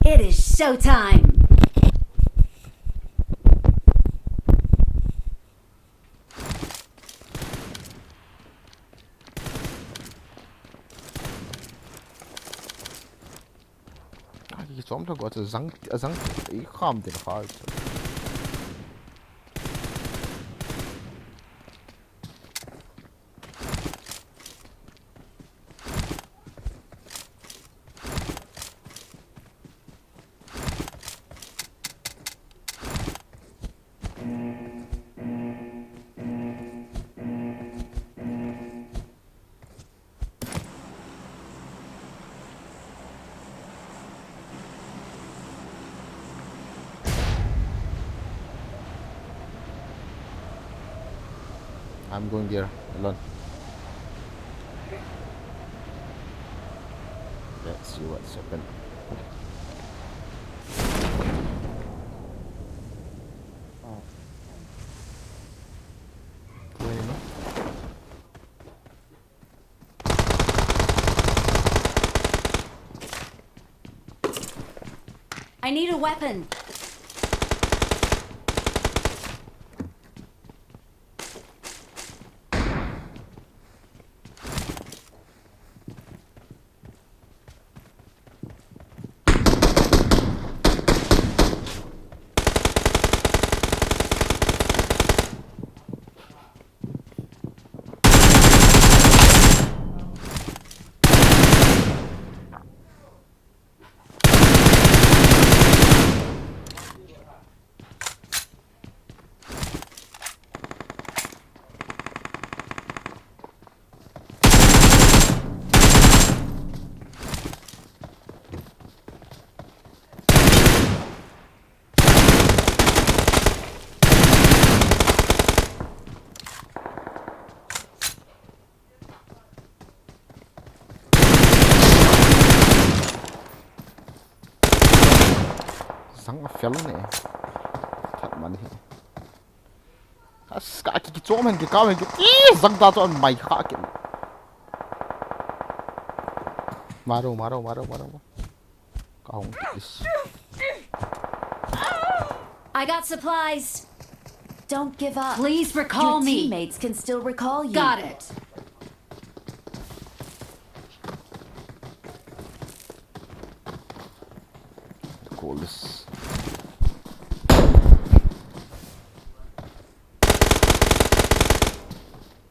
It is showtime. Die Sonntag also sank ich kam den Fall. I'm going there alone. Let's see what's happened. I need a weapon. Sang a fel ne that man hi as ka ki cho man ki ka man ki zang da cho mai kha ki maro ka hong is I got supplies. Don't give up. Please recall Your me. teammates can still recall you. Got it. call this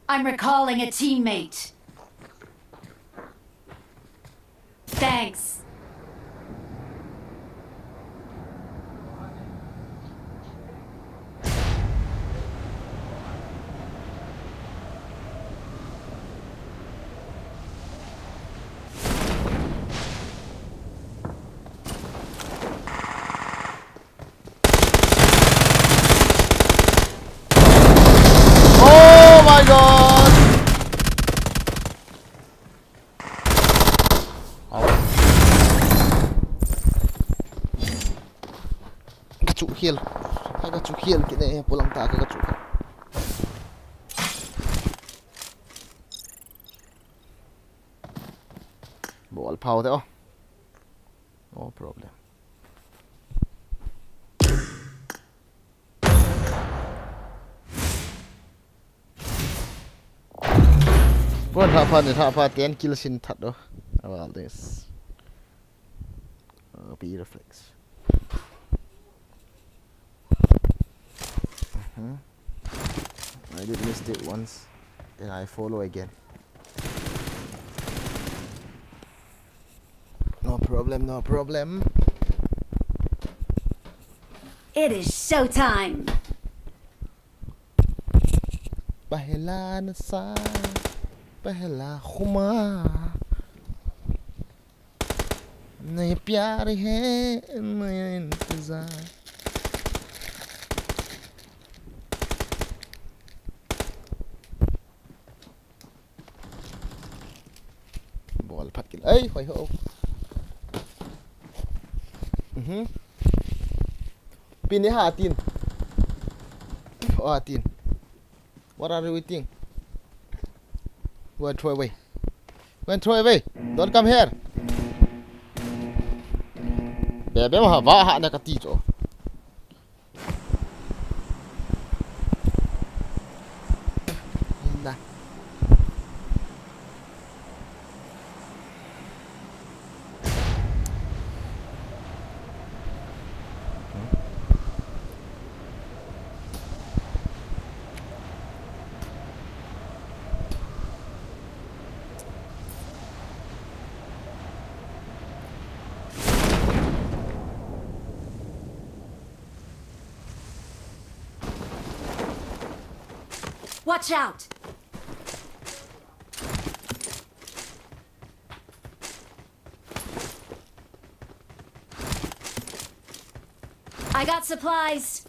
I'm recalling a teammate. Thanks. oh my god kacu heal hai kacu heal ki ne pulang ta ka kacu ball power de no problem Buat apa 10 kill sin that do well this be reflex I did missed it once then I follow again no problem It is showtime. पहला नशा पहला खुमार नए प्यार है नया इंतजार ball phát cái ấy hồi hộp pin này hạ tin tin what are you eating go and throw away don't come here bebe ma va ha na ka ti cho na Watch out. I got supplies.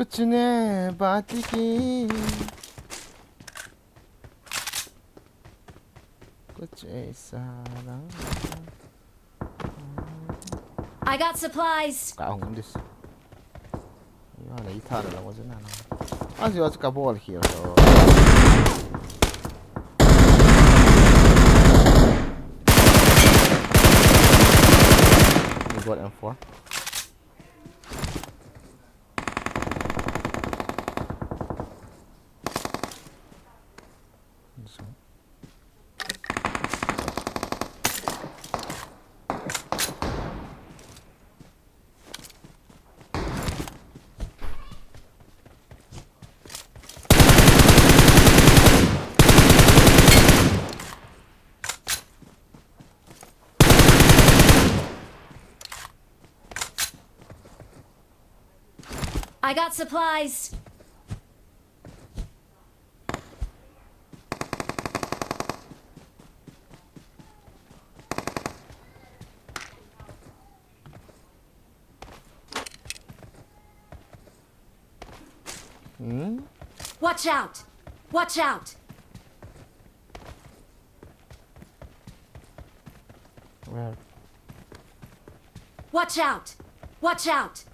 कुछ ने बात की कुछ ऐसा I got supplies. cả hùng đi nó này thà là có thế nào à giờ cái ball here rồi we got M4 I got supplies. Watch out! Watch out! where Watch out! Watch out!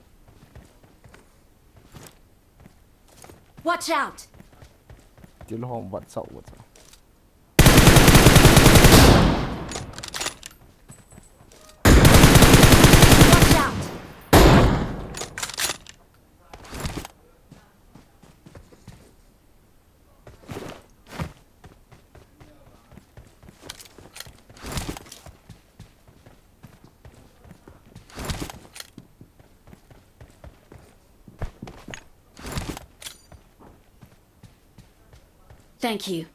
Watch out! tiểu hòm vật sậu vật sậu Watch out! Thank you.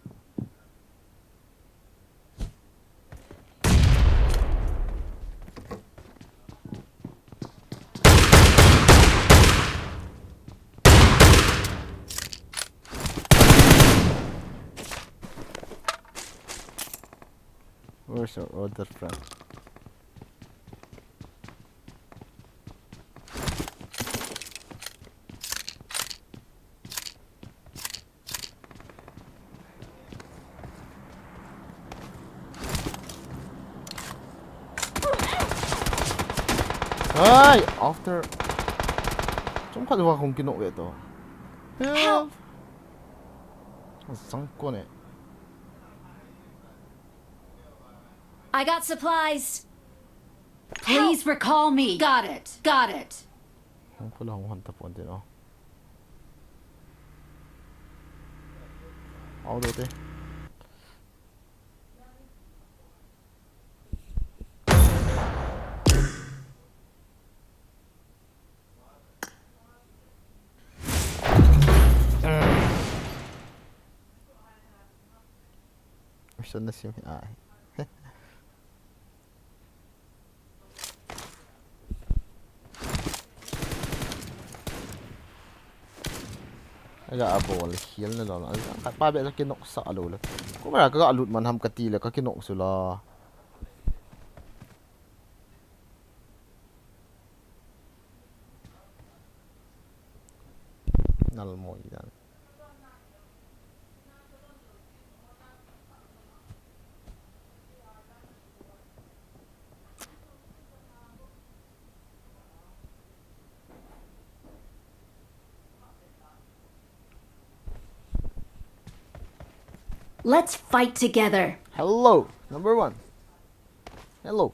where's your other friend ay after 좀 가져와 공기노 왜 또 Help! 상권에 I got supplies. Please recall me. Got it. Got it. 폴라 한타 본데 너 아우도 돼 missione sim ah aga abol hiel na lon ka pa be sa kinok sa alo la ko mara ka alut man ham kati la ka kinok sula nal mo yan Let's fight together. hello number 1 hello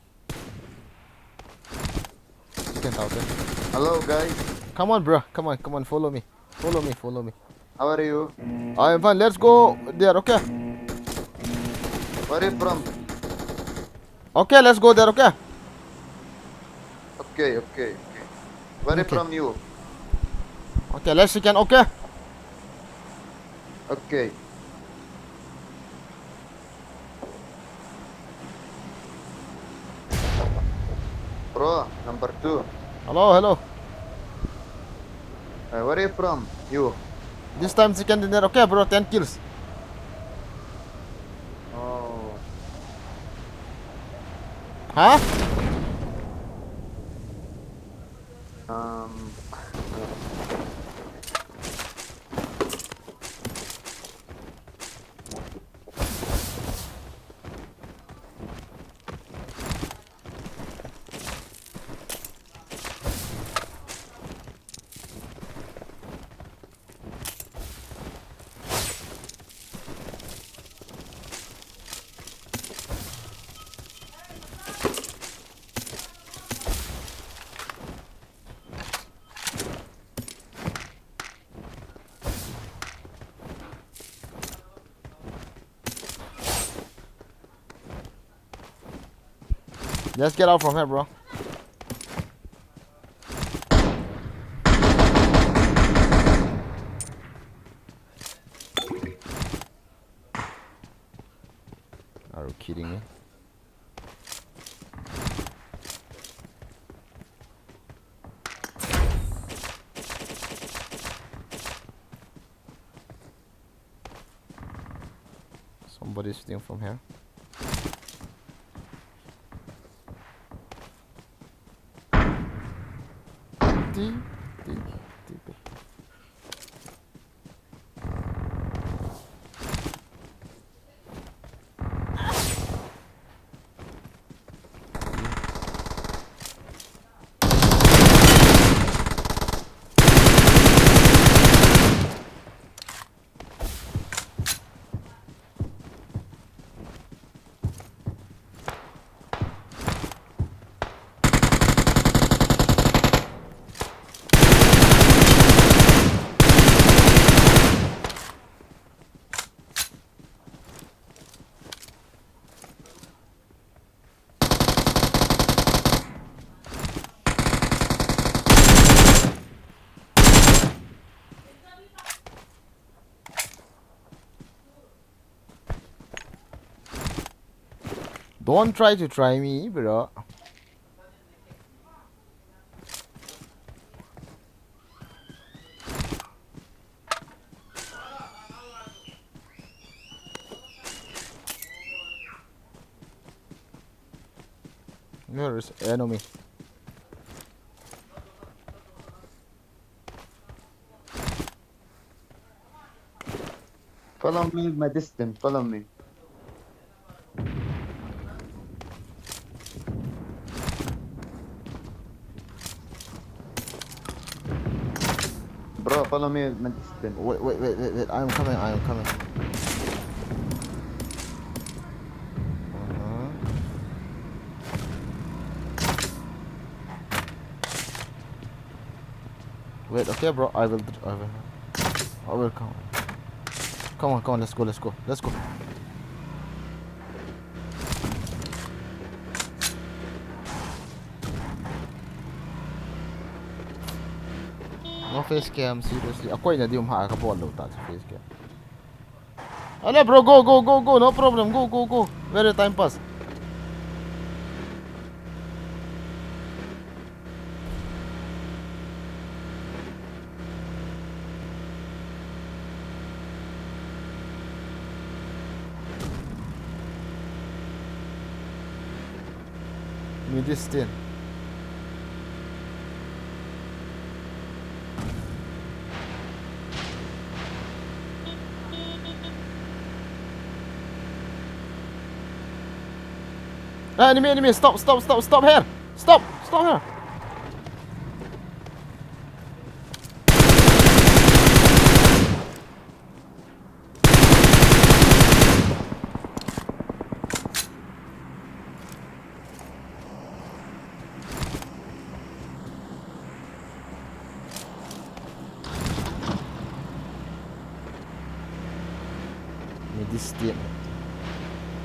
you can talk there. Hello guys, come on bro come on follow me how are you? I'm fine let's go there okay Where are you from? okay let's go there okay Okay. Where are you from you? okay let's chicken okay Okay. Bro, number 2. hello Where are you from? You? this time chicken dinner okay bro 10 kills Oh. huh Just get out from here, bro. Are you kidding me? Somebody's shooting from here. Deep. Don't try to try me, bro. Where is enemy? Follow me my distance. Follow me. Bro, follow me my distance. Wait. I am coming. Wait, okay, bro. I will come. Come on. Let's go. No face cam, seriously. Ako na di umhaka po low touch face cam. Ala, bro, go. No problem. Go. Very time pass. Midistin. Enemy, stop here. Stop here. Midistin.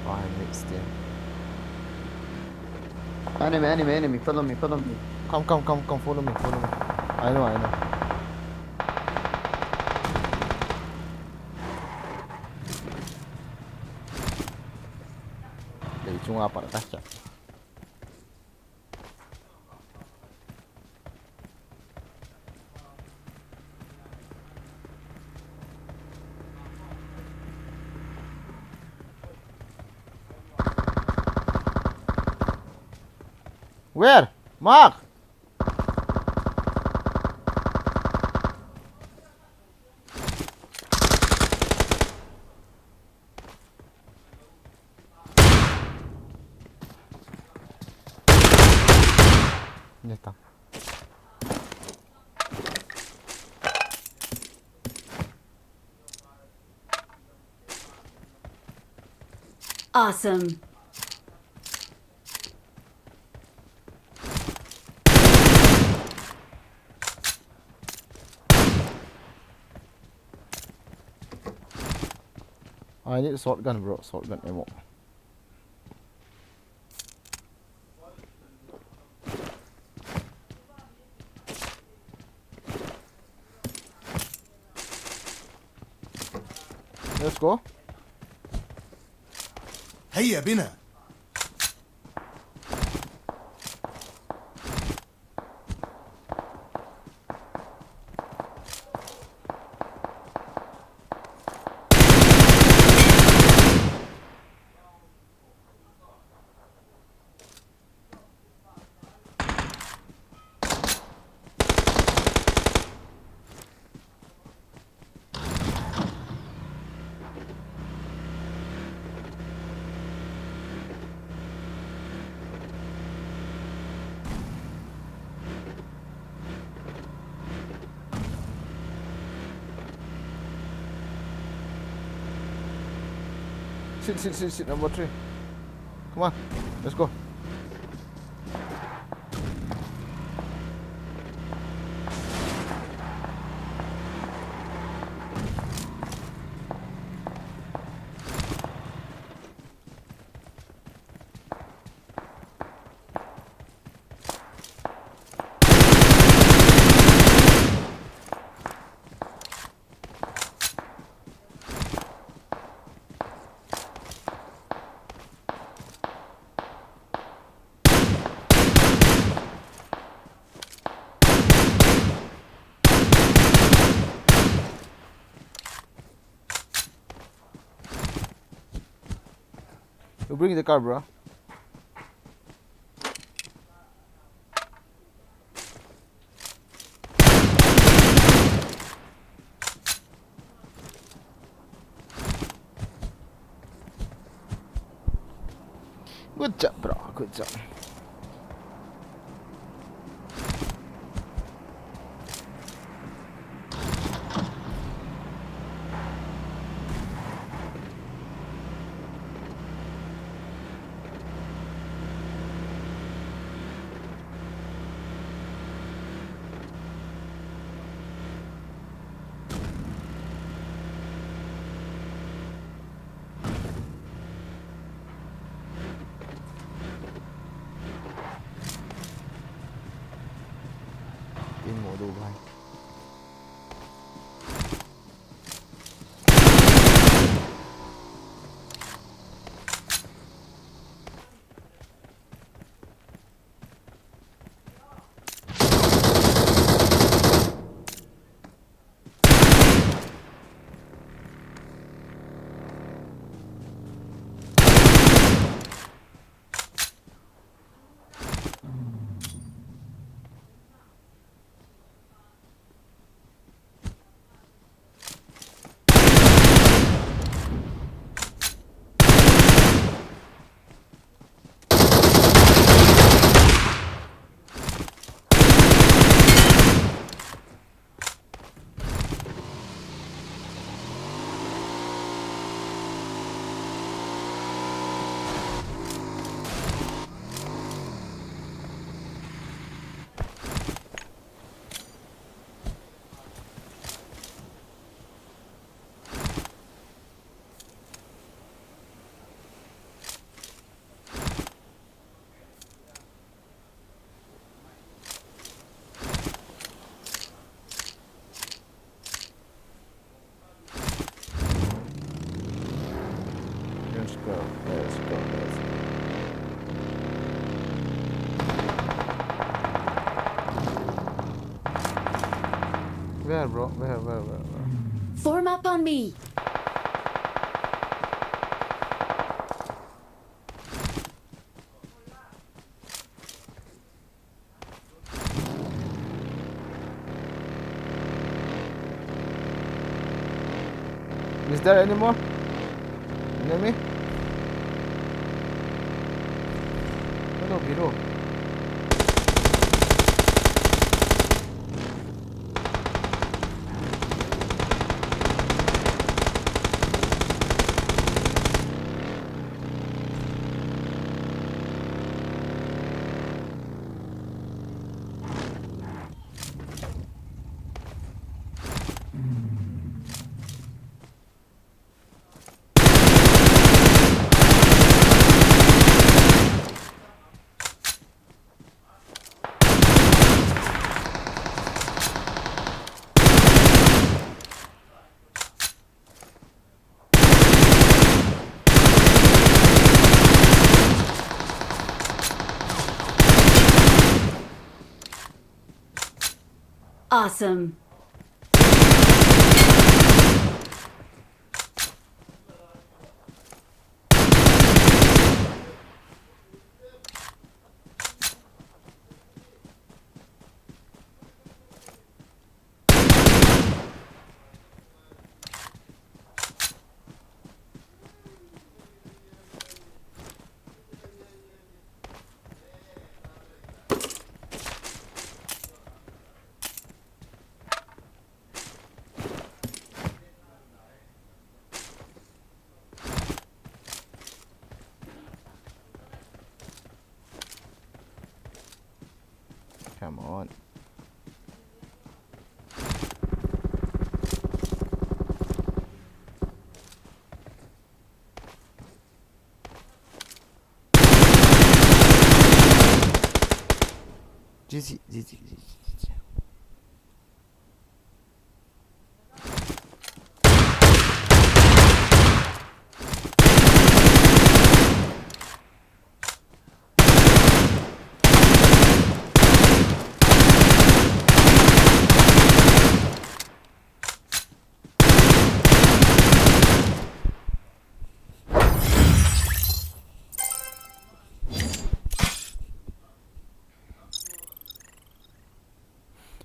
I'm Midistin. Enemy. Follow me. Come, follow me. I know. Để chung apa atas cak. Where? Mark! Ya está. Awesome. I need a shotgun, bro. Shotgun ammo. Let's go. هيا بنا. Sit, number 3. Come on, let's go. You bring the car, bro. Good job, bro. Good job. Tin ngủ đủ भाई. Let's go. Where, bro? Where? Form up on me. Is there any more? Enemy? Hello, Biro. Awesome. Come on. GG, GG, GG.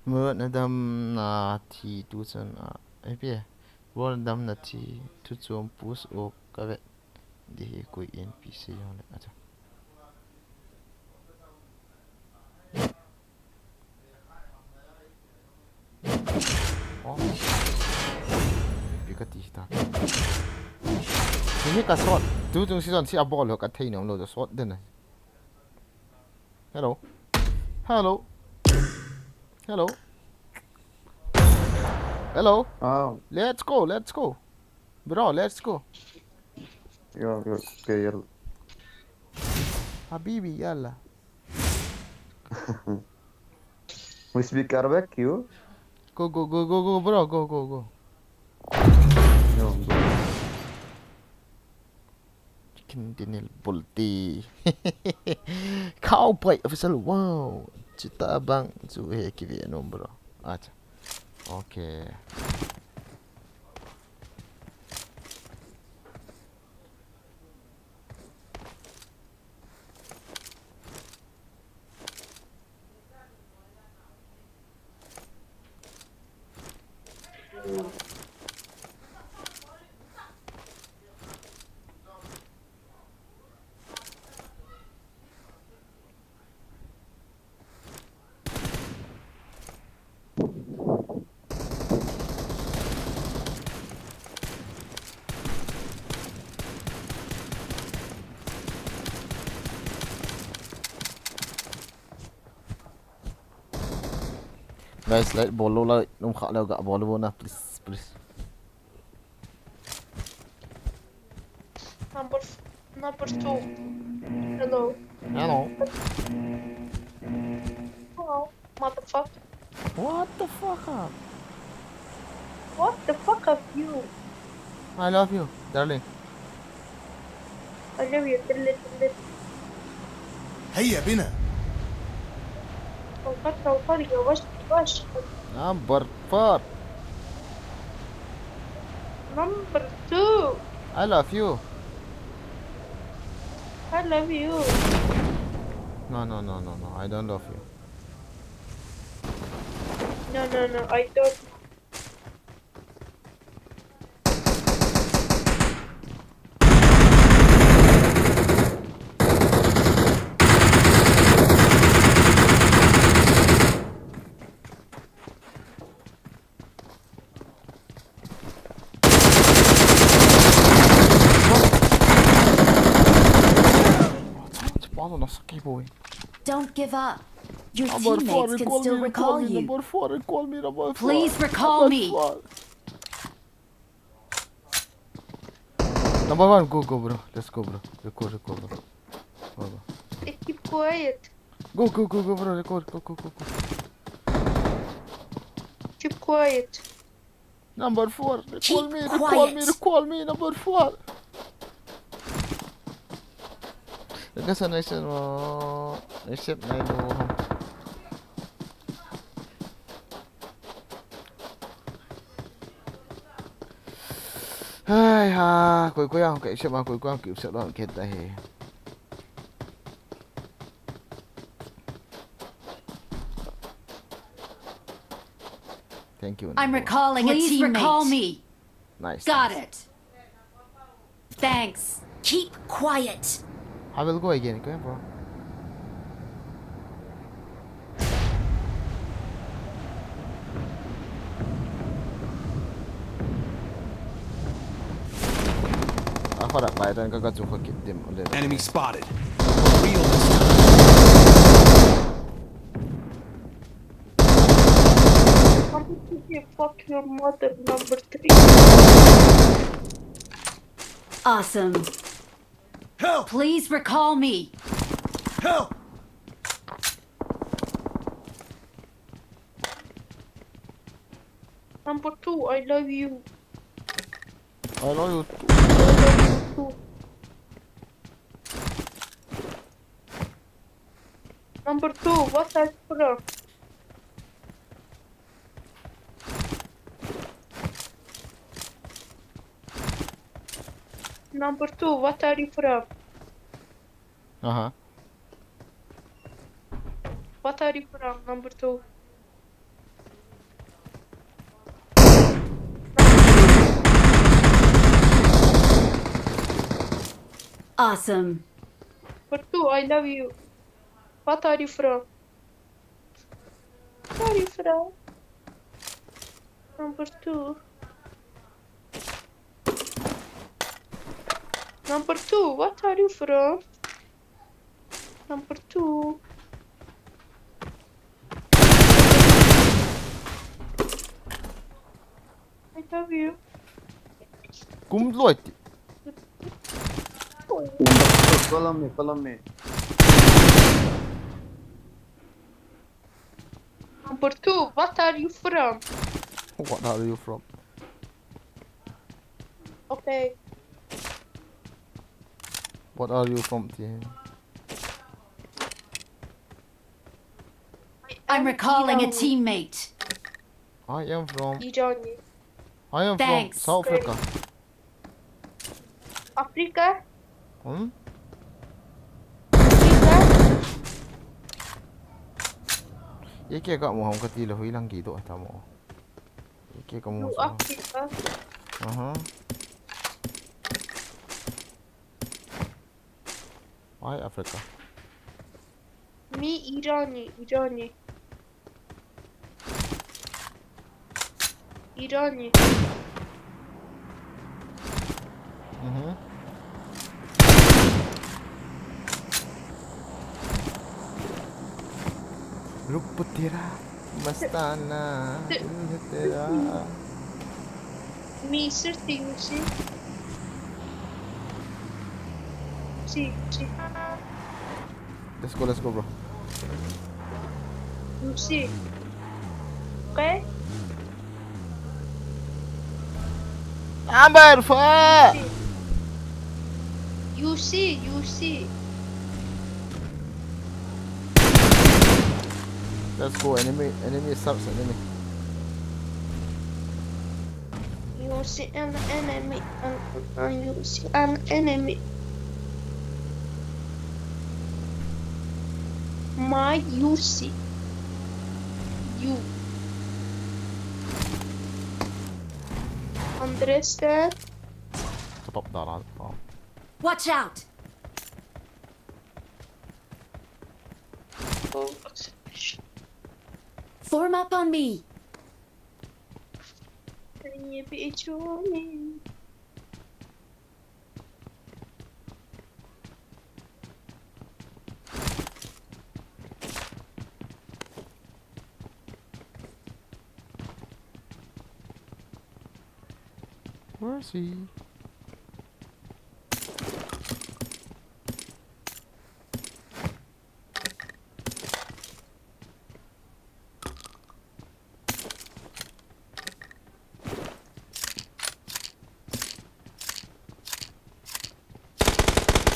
Mượn Edam Nah thì tu chân ai biết World Edam Nah thì tu chom push o ka vet di ko NPC yon acha oh pikati ta ini ka shot tu tung si son si abol ka thei nom lo shot den này hello hello hello hello Oh, let's go bro, let's go okay, يلا. حبيبي يلا We speak Arabic, you? go bro, go No, go. chicken dinner bolti cowboy official wow cita abang zu kiri nom bro acha okay guys let bolo la nung kha la ga bolo na please Number two. Hello. hello Hello. Motherfucker. what the fuck up What the fuck of you? I love you darling I love you. Dilly. هيا بنا. Wash. number 4 Number two. I love you I love you. no I don't love you No, I don't. bolo na sakay boy Don't give up. Your number 4 teammates can still recall you. number 4 recall me number 4 Please recall me. Number 1 go bro let's go bro record bro go Keep quiet. go bro record go Keep quiet. number 4 Keep quiet. recall me number 4 Nasa nation mo except na ilo ai ha cuối cuối cái sẽ mà cuối cuối kiểu sẽ đoạn kết đây thank you I'm recalling Please a teammate. Recall me. nice Got nice. it. Thanks. Keep quiet. I will go again okay bro ako nak bayar dan kagak cukup kita boleh Enemy spotted. Fuck your mother, number 3. Awesome. Help! Please recall me. Help! Number 2, I love you. I love you Two. Number 2, what are you from? Number 2, what are you from? What are you from? Number 2. Awesome. Number 2, I love you. What are you from? What are you from? Number 2. Number 2, what are you from? Number 2. I love you. cũng lỗi Follow me. Number 2, what are you from? what are you from Okay. what are you from team I'm recalling a Iran. teammate. I am from Irani. I am Thanks. from South Africa Africa? hmm Africa? ये क्या का मुहां का तीला हुई लंगी तो आता मो ये क्या का No, मुहां Africa. why Africa Me, Irani. Irani. Irani. रुक तेरा मस्ताना दिल तेरा Me, Sirti, you see? See. let's go bro You see? Okay? Amber fuck You see? let's go enemy subs enemy You see an enemy. And you see an enemy. You see. You. Understand? top down Watch out. Oh. Form up on me. Can you be joining? where is he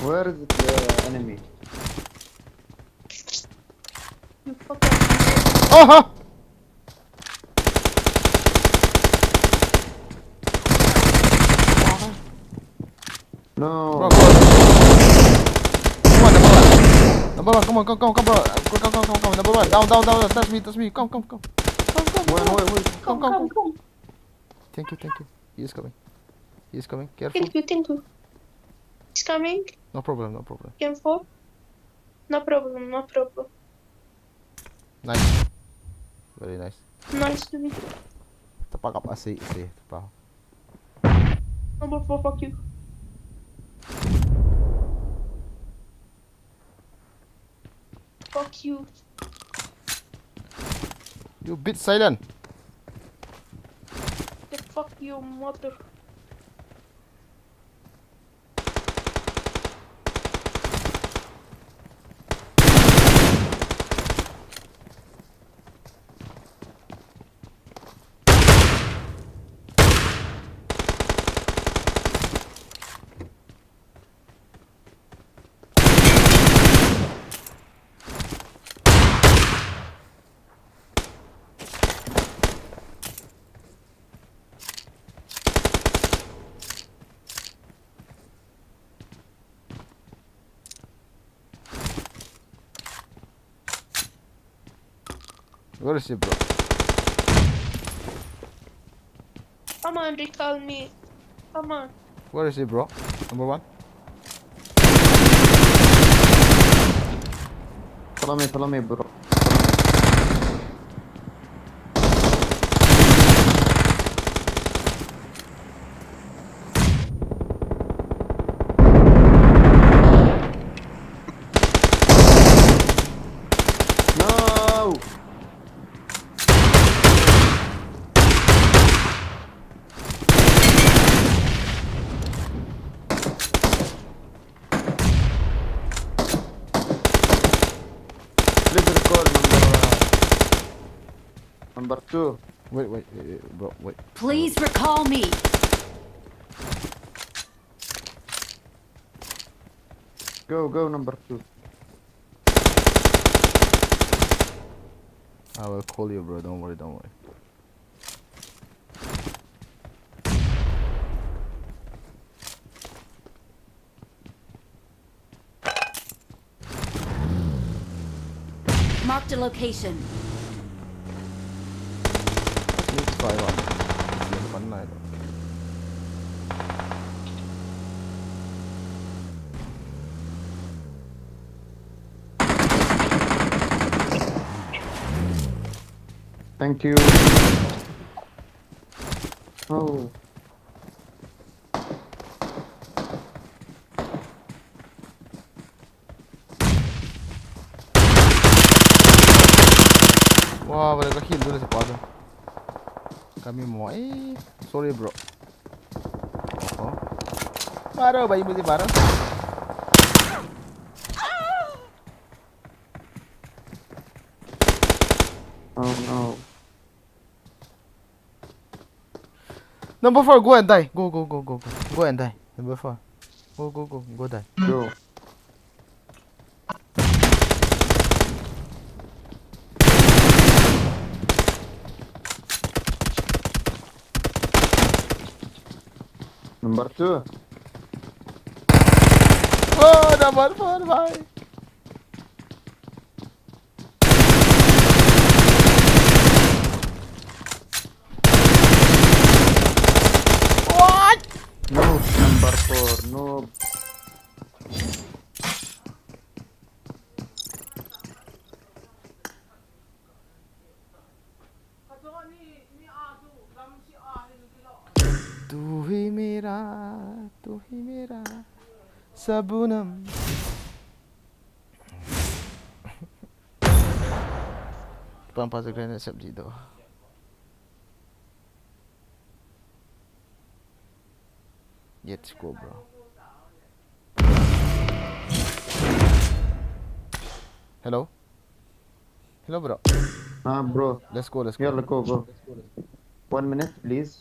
Where is the enemy? You fucking. oh No. Bro, go. Come on, number one. Number one, come on, come, bro. Come. Number one, down. Touch me. Come. Wait. Come. Thank you. He is coming. Careful. Thank you. He's coming. No problem. Careful. No problem. Nice. Very nice. Nice to meet you. Tapak up asik. Tapak. Number 4, fuck you. Fuck you. You bit silent. Fuck you, mother. Where is he, bro? Come on, recall me. Come on. Where is he, bro? Number one. Follow me, bro. No! Please record number 2. Wait, bro, wait. Please recall me. Go, number 2. I will call you, bro. Don't worry. Marked a location. Sneak spy one. Yung depan na ito. Thank you. Oh. Wah, boleh kill dulu si Pada. Kami mau sorry bro. Oh. Baru bayi mesti baru. Oh no. Number 4, go and die. Go. Go and die. Number 4. Go die. Go. Number 2. Oh, number 4, bye. What? No, number 4. No. तू ही मेरा सबनम Pampas a granite सब्जी दो Let's go, bro. Hello, bro. Bro. Let's go. Yeah, go. 1 minute, please.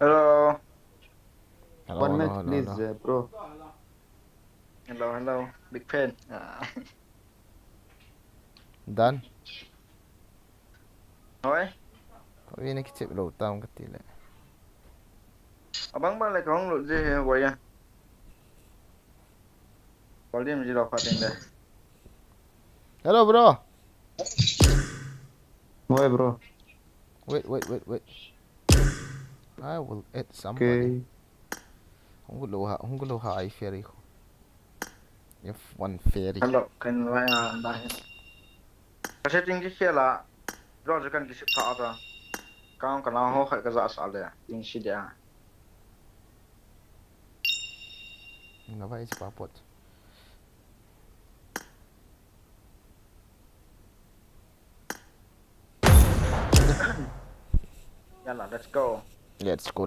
Hello. 1 minute, please, bro. Hello. Big pen. Done. Thôi. Vì này cái chip đầu tao cái tỷ lệ. Abang balik kong lu je boy ya. Volume gì đâu phát hiện đây. Hello bro. Boy bro. Wait. I will add somebody. Okay. Không có lô hạ ai ferry. F1 ferry. Hello, kan vaya dah. Kasi tinggi kia lah. Rồi kan kisi thả ra. Kau kena ho khai cái giá sao đây? Tinggi si dia. Nggak baik sih papot. Yalla, let's go. Let's go.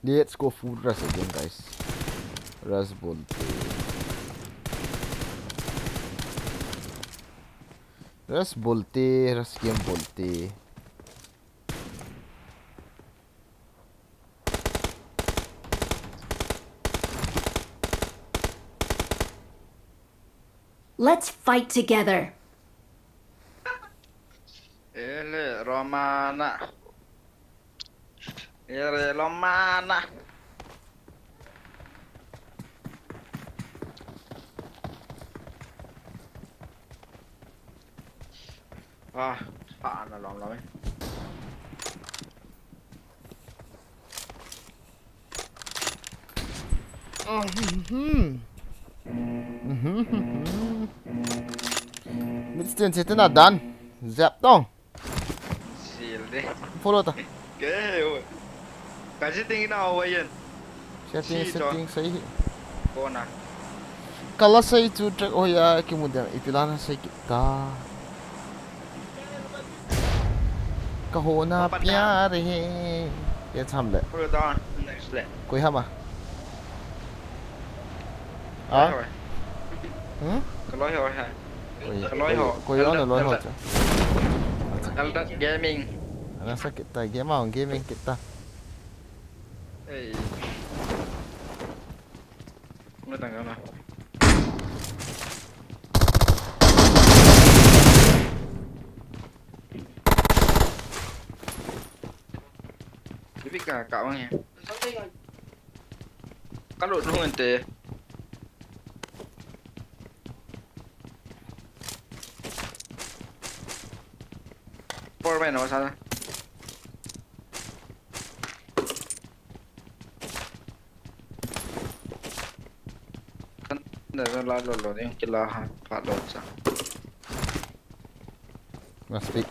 Let's go food rush again, guys. Rush bolte. Rush game bolte. Let's fight together. Ele Romana. Ele Romana. À, nó lòng lắm ấy. Midstream situ na dan. Zap dong. Xìl đi. Follow ta. Ghê ơi. Cái setting nào vậy yên? Setting sahih. Cô nào? Kalau saya tu track oh ya kemudian itulah saya kita. Kahona pyare. Ya samle. Cô đó, next lệ. Koi hama. À? Hmm? Cái lối hồi hả? Cái lối hồi. Koi ono loi ho. Elder Gaming. Rasa kita gaming kita. Ê. Nó tặng nào? Chỉ biết cả cậu nghe. Các đội luôn tệ. Powerman nó sao? Để ra la lolo đi cái la ha phạt lolo sao? Must speak.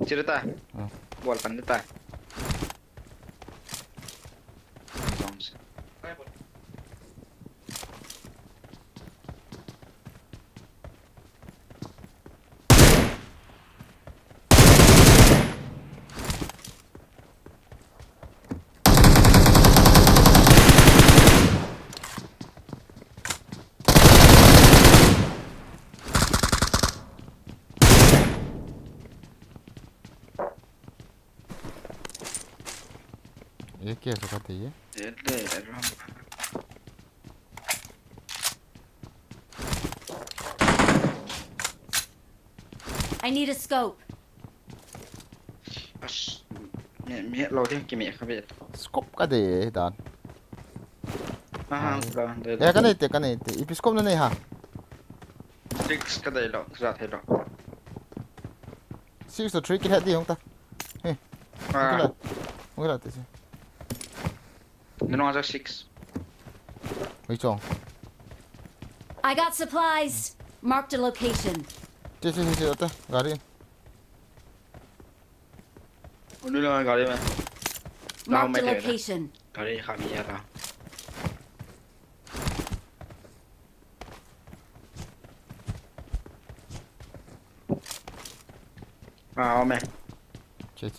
Cerita. Buat pandai. Ye क्या सकते ये? I need a scope. Mẹ lâu thêm kì mẹ không biết. Scope cái gì dan? Rồi. Ya cái này, ipi scope này ha? Tricks cái đây đó, ra thế đó. Six the trick hết đi không ta? Hey. Không cái là thế. Nó ra 6. Mấy chồng? I got supplies. Marked a location. Chết, ta, gari. Đưa lên gari mày. Marked a location. Gari khá bị ra. À mày. Chết.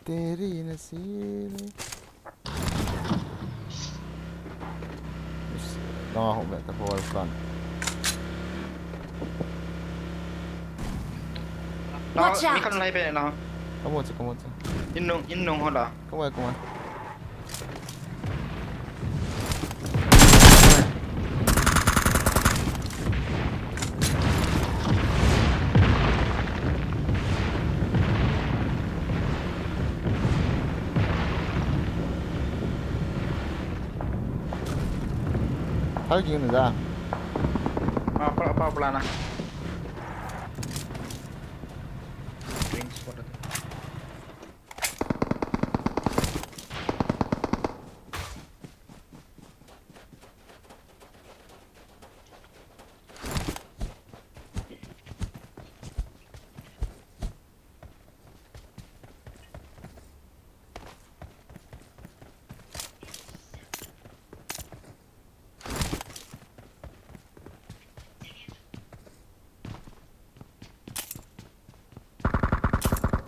Teri nasiib. No, home at the whole front. Watch out! มีคันอะไรไปเนาะ Come on, come on. อินนงเหรอ Come on, come on. How you doing that? apa pelana drinks water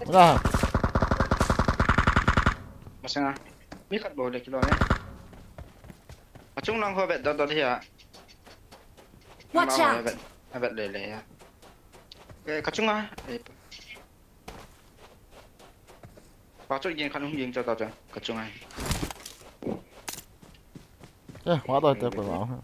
Udah. masih mi kat boleh kilo ni macung nang ho bet dot ya Watch out! bet le ya kacung bảo choยิงคันหุ่งยิงจะต่อจังกระจุงไง Yeah, hóa tôi tiếp vào ha.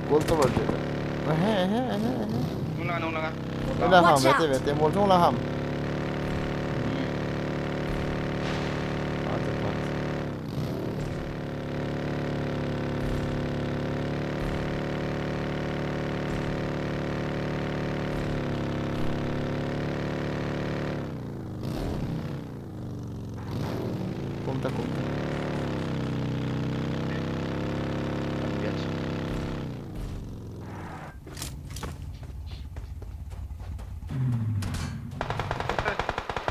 Cuốn tôi vào chuyện. nung nang Đây là hầm, Watch out. về tìm một chung là hầm. Conta.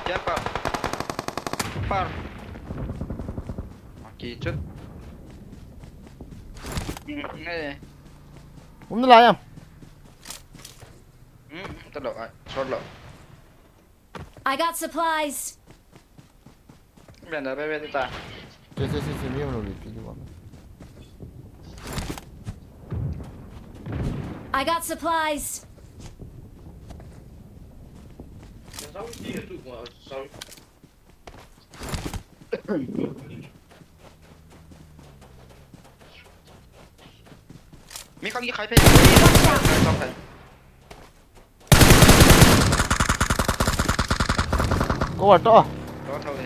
Jangan par maki chút nghe Uống nước lại em. tất độ short lộ I got supplies. bên đó bên ta Sì, io me lo ripiglio. I got supplies. mi không như khai phê Watch out! xong rồi Có vật đó. đó thôi đi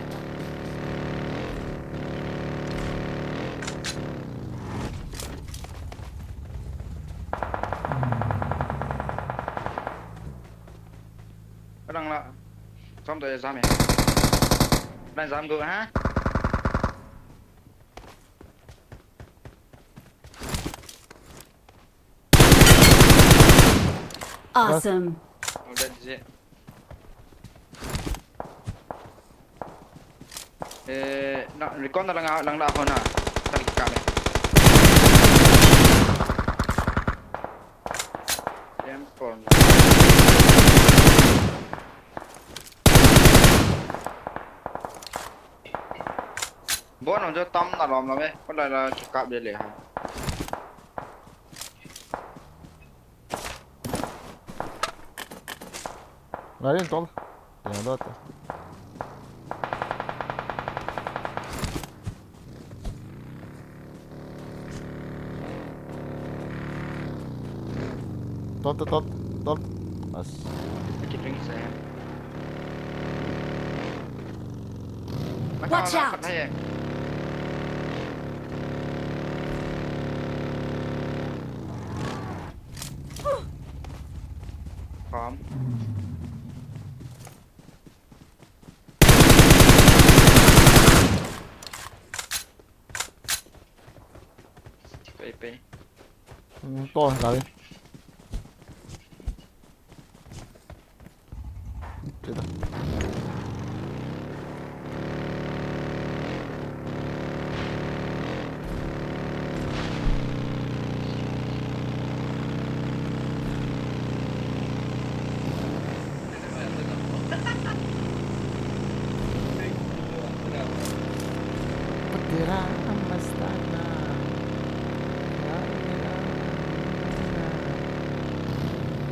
có đang là xong rồi ra mày đang dám gỡ ha Awesome. udah di recon lang ako na tarik kami tempo bố nó cho tâm là lòm lắm ấy có lại là cặp để hả Guarda in tol. Andiamo dato. Tot. As. Kita drink saya Watch out. Paham PP To kali. Chết rồi.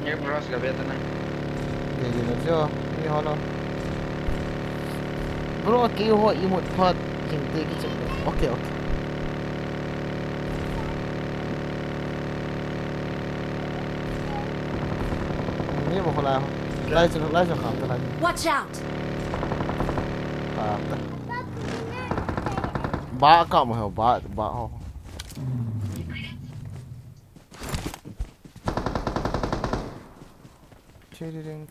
Nghe bros cả biết này. Jadi nak jo, ni halo. Bro, kêu họ imut part jing tu kicik. Okay. Ni mau hola. Lai cho kham ta lai. Watch out! Ba ka mo ba ho. Tiring.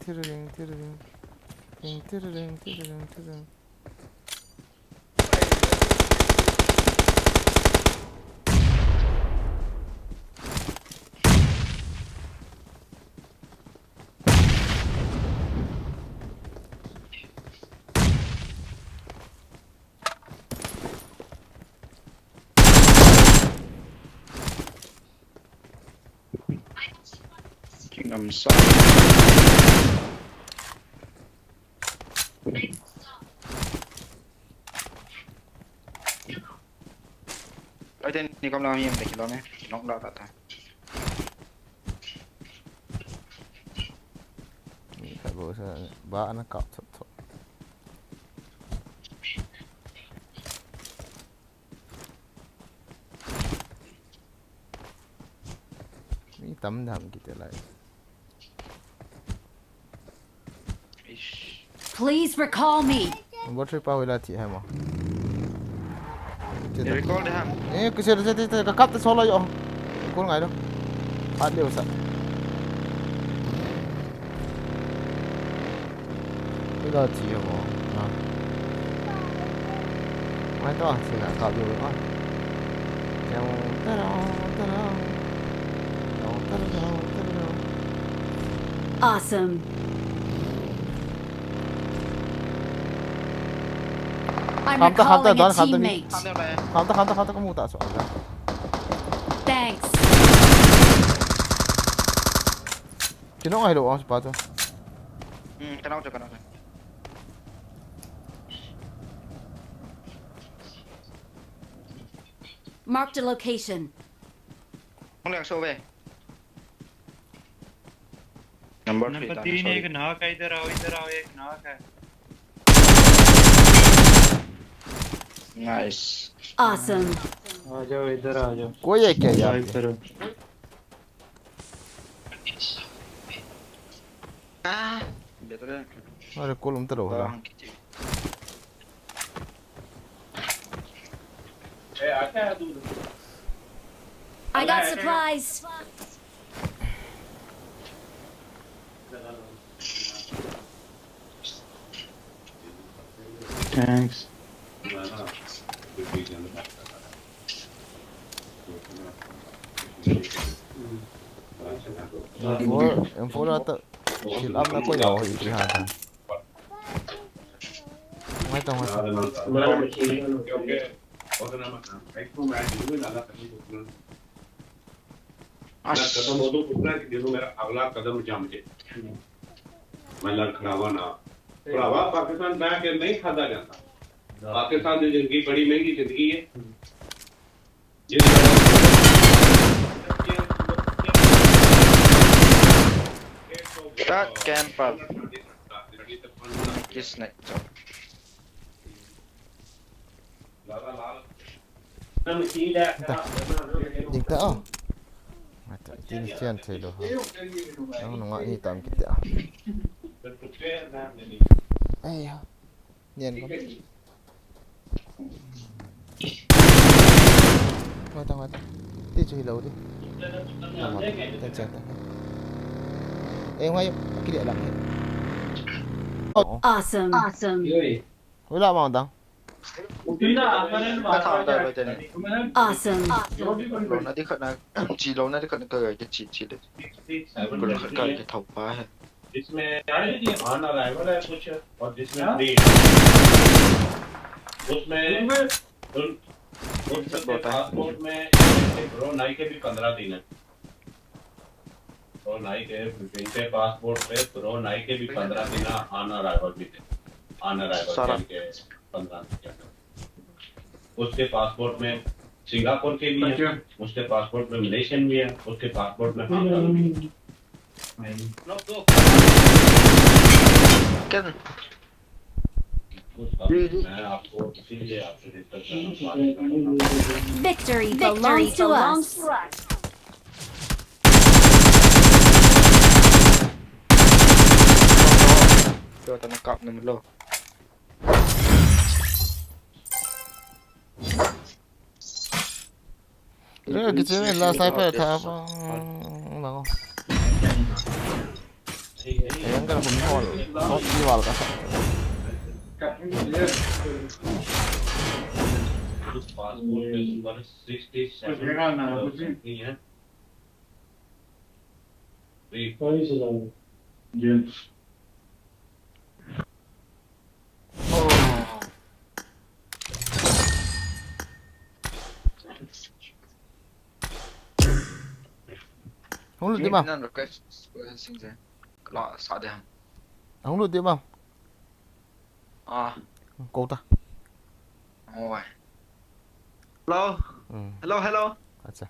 Kingdom Sun. Ở trên thì con làm em để cái đó nhé, nó cũng đau thật. Phải bố sẽ ba nó cọp thật. Ini tấm đam kita lại. Please recall me. Bố trip bao là chị hay mà. Recall đấy ha. Cái xe cái cắp tới solo rồi. Con ngày đâu. Phát liều sợ. Cái đó chị mà. Mai đó thì là cặp rồi đó. Chào ta đâu. Awesome. I'm recalling a teammate. Khám ta có mù tạ soạn ra. Thanks. Chứ nó ai độ không bà cho. Cái nào cho cái nào. Marked a location. Không đang show về. Number 3 एक नाक है इधर आओ एक नाक है. Nice. Awesome. आ जाओ इधर आ जाओ. कोई है क्या यार? Betul. Ada kolom terus lah. I got supplies. Thanks. Yang follow tu chill up nak kau jauh itu hatan. Mai tahu. Pakistan back नहीं खाता जाता. पाकिस्तान की जिंदगी बड़ी महंगी जिंदगी है. Start camper. Kiss neck. Jika oh. Mata ini cian saya doh. Yang nunggu ni tam kita. Ya. Nian kau. Mata. Tiada hilau dia. Mata. Terjatuh. Ngoài cái địa lặng. Awesome. Ula mau tang. Awesome. Lỗ nó đi khẩn là chỉ lỗ nó đi khẩn cái chỉ đấy. Còn khẩn cái thầu phá है. जिसमें on arrival है कुछ और जिसमें free उसमें passport में bro नाई के भी 15 दिन है. ब्रो नाई के इनके पासपोर्ट पे ब्रो नाई के भी 15 दिन ऑन अराइवल भी थे. ऑन अराइवल के 15 दिन. उसके पासपोर्ट में सिंगापुर के भी है. उसके पासपोर्ट में मलेशियन भी है. उसके पासपोर्ट में Can मैं आपको इसीलिए आपसे डिस्कस कर रहा हूँ। Victory belongs to us. cho tao nó cộng được một lô. Cái chuyện là sniper thà mà không. Yang kan pun hol jual ka. Passport पे 167 नहीं है। Không lụt tim không? Nên là cái sinh ra lọ sợ đi không? Không lụt tim không? À, Cô ta. ôi. Hello. Hello, hello. Acha.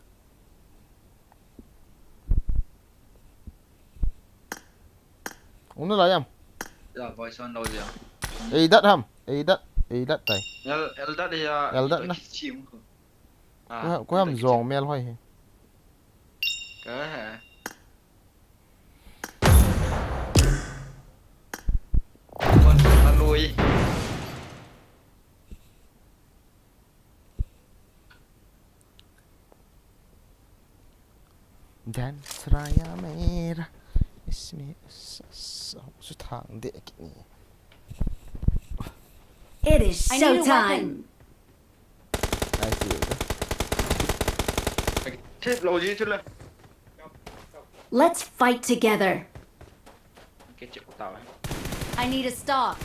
Ông nó lại không? Dạ, voice on đâu gì không? Ê đất không? Ê đất đây. El đất đi El đất nó. chim. Có hầm giòn mel hoài. Cái hả? Nó nuôi. Dan Seraya Merah Ismi Su thang dek ni. It is showtime. Ai chịu đó. Thế lô gì chứ lên? Let's fight together. Cái chuyện của tao ấy. I need a stock.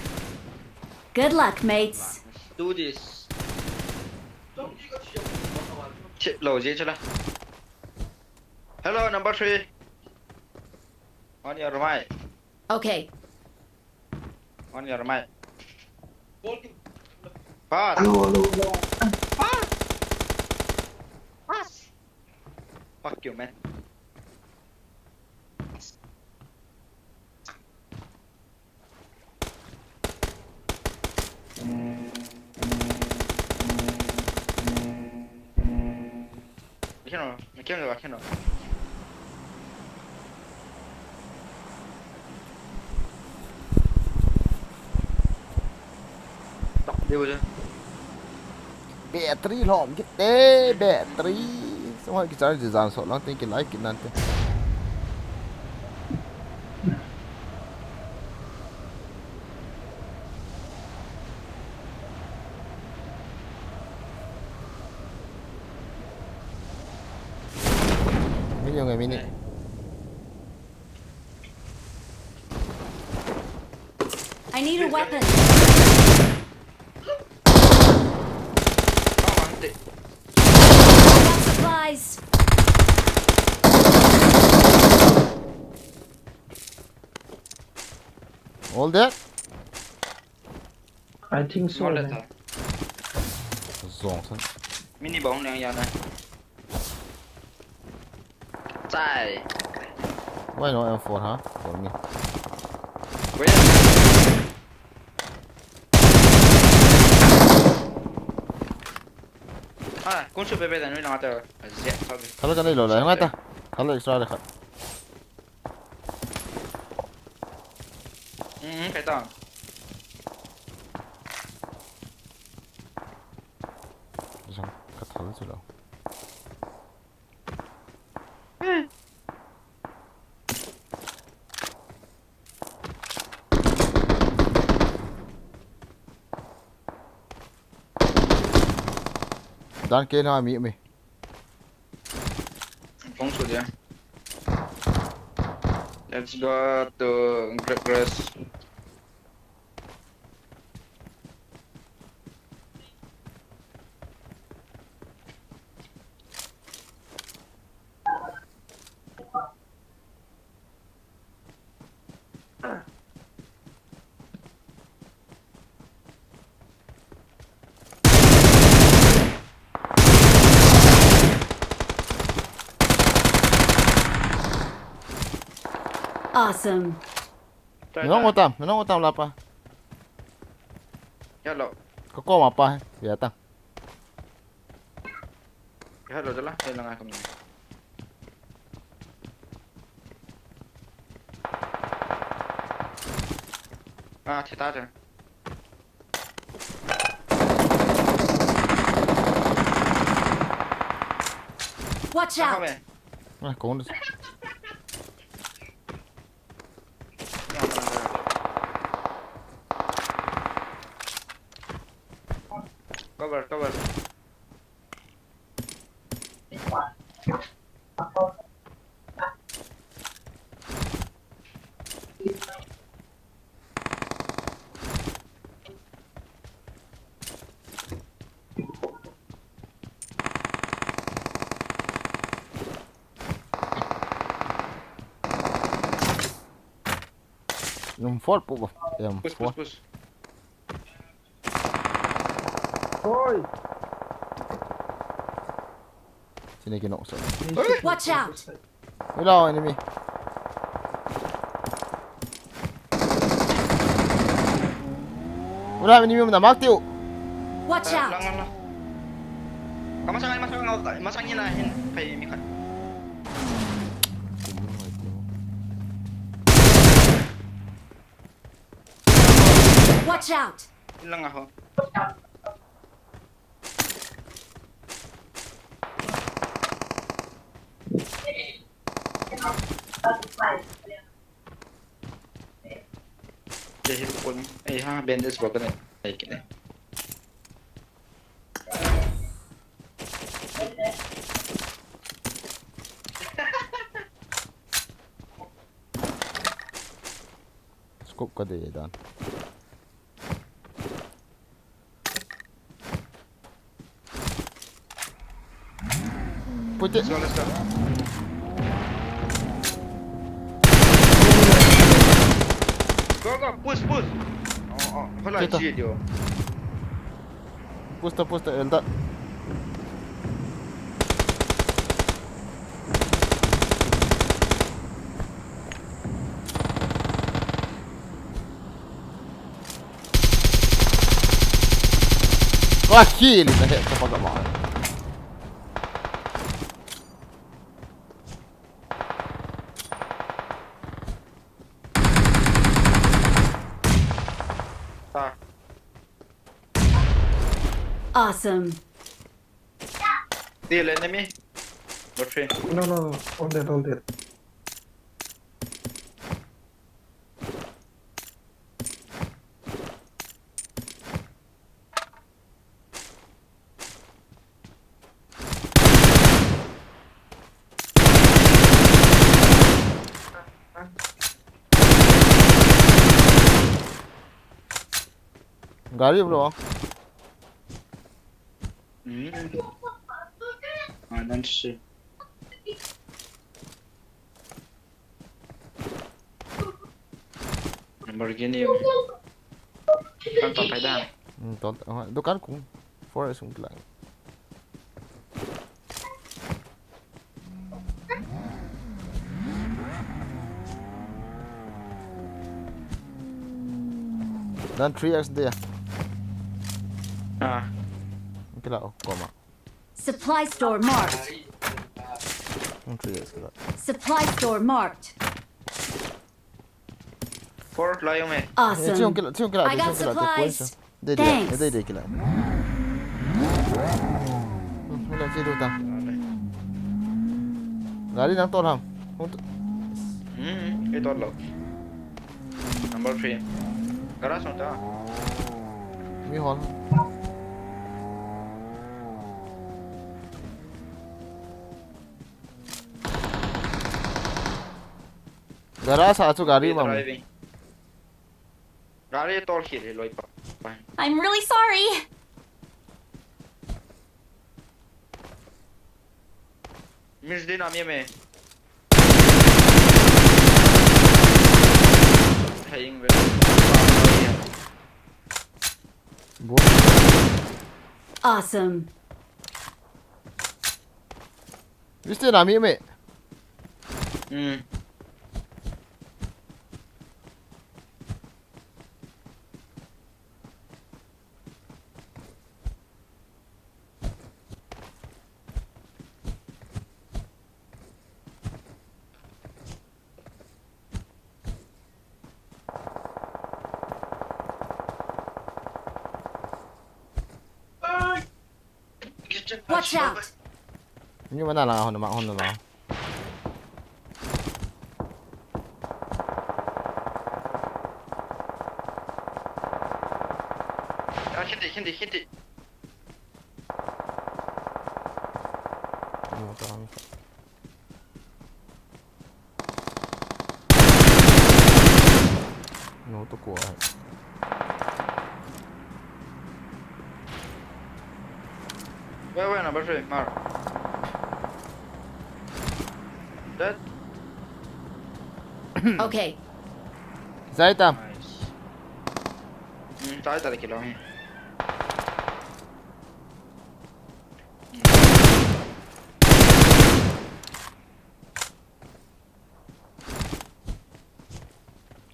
Good luck, mates. Do this. Chết lô gì chứ lên? Hello, number 3. On your right. Okay. On your right. Pass. Pass. Fuck you, man. Mày kéo rồi. Điều chưa? Battery lom cái tê battery. Xong rồi cái charge dàn sổ lắm tên cái like cái nante. Mấy người mini. I need a weapon. I got supplies. All that? I think so. Ngon Man. thật. Giòn thôi. Mini bóng đang vào này. Chạy. Why no M4 hả? For me. Quên. À, con chuột bébé này nó nào tờ. Dẹp thôi. Kalau cái này lỗi lại ngay ta. Kalau extra được. Cái tao. Xong, cắt thử rồi đâu. Dan kia nào mị mày. Phóng chuột đi. Let's go to grass. Awesome. Menong utam lapa. Hello. Kau apa? Biar tang. Hello jalan. Jalan aku ni. Ah, kita ada. Watch out. Ah, kau ni. Cover. Yung fort po ba? Yung fort. Push. Sini kinok sa. Watch out. Wala enemy. Wala enemy mo na magtiyo. Watch out. Lang. Masangin na kay Mika. Watch out. Lang ako. Dahil ko ay ha bandage ba kana ay kini. Scope ka din dan. Putih. Let's go. Go, push. Hold Kita. on, dia. Push tak entak. Wah, kill dah siapa gak mau. Awesome. Deal enemy. Not free. No. All that. Gari bro. Nan shi. Lamborghini yun. Ang tatay daan. Dukan kung forest yung lang. Dan 3x dia. Kila koma. Supply store marked. 3x kila. Supply store marked. 4 layo me. Awesome. Cium kila. I got supplies. Dia. Thanks. Dia kila. Wala siya ta. Gari nang torham. Ito low. Number 3. Garage mo ta. Mi hol. Garage achu gari mam. Gari tol hit loi pa. I'm really sorry. Miss din ami me. Haying ve. Awesome. Viste nami me. Watch out! Nhưng mà là hồn mà hồn là Hindi. nó tôi của Where number 3? Mark. Dead. Okay. Giải tầm Tái tại kilo này.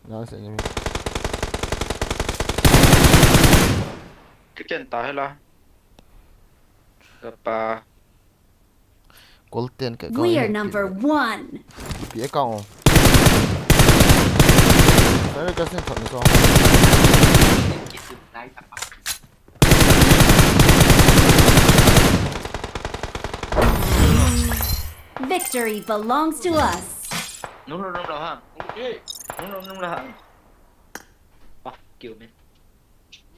nó sẽ như Cái chân tái là apa cố tiền cái We are number 1. phía cầu đấy là cái sinh phẩm sao Victory belongs to us. Đúng rồi ha. Đúng rồi ha. Kiểu mình.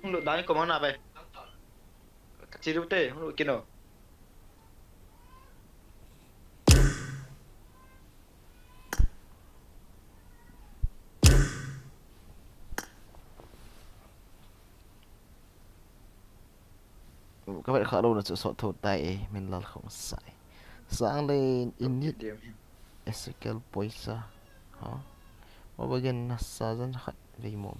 Không được đánh comment nào vậy? Chỉ được tê, không được kia nào. các bạn khá lâu là sự soạn thổ tay mình là không sai sáng lên init ezekiel poisa hả mà bagian nasa dyan về mồm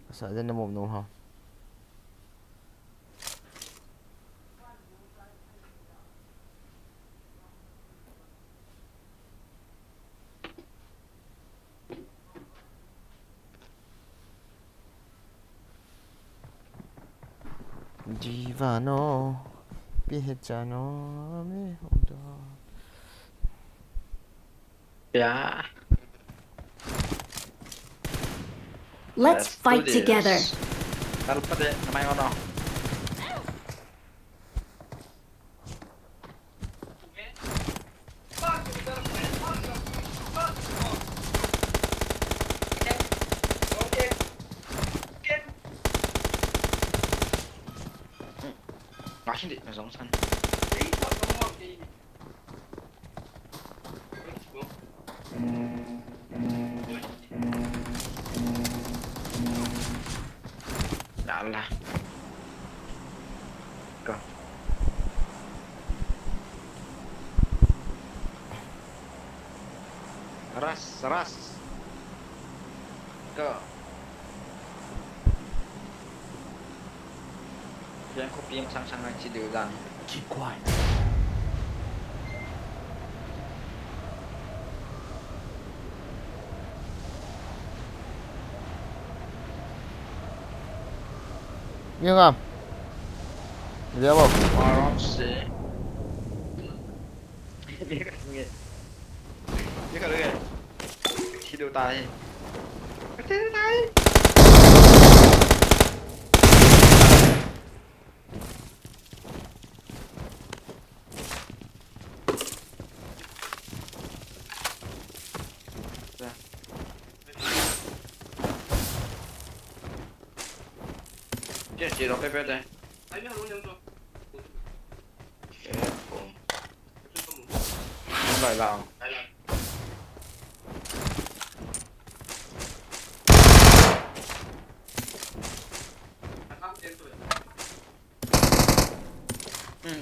nasa dyan na mồm ha Divano Pihechano me hold on. Yeah. Let's fight together. Ta lupa deh namanya ono. Masih di mesong san. Lah. Go. Ras. Go. Jangan kopi yang sang-sangan ciduran. Keep quiet. Nghiêng không? Dễ không? Orang sih. Dia kalau kan tidur tai. Tidur tai. Dia tidur pepe deh. Lại vào.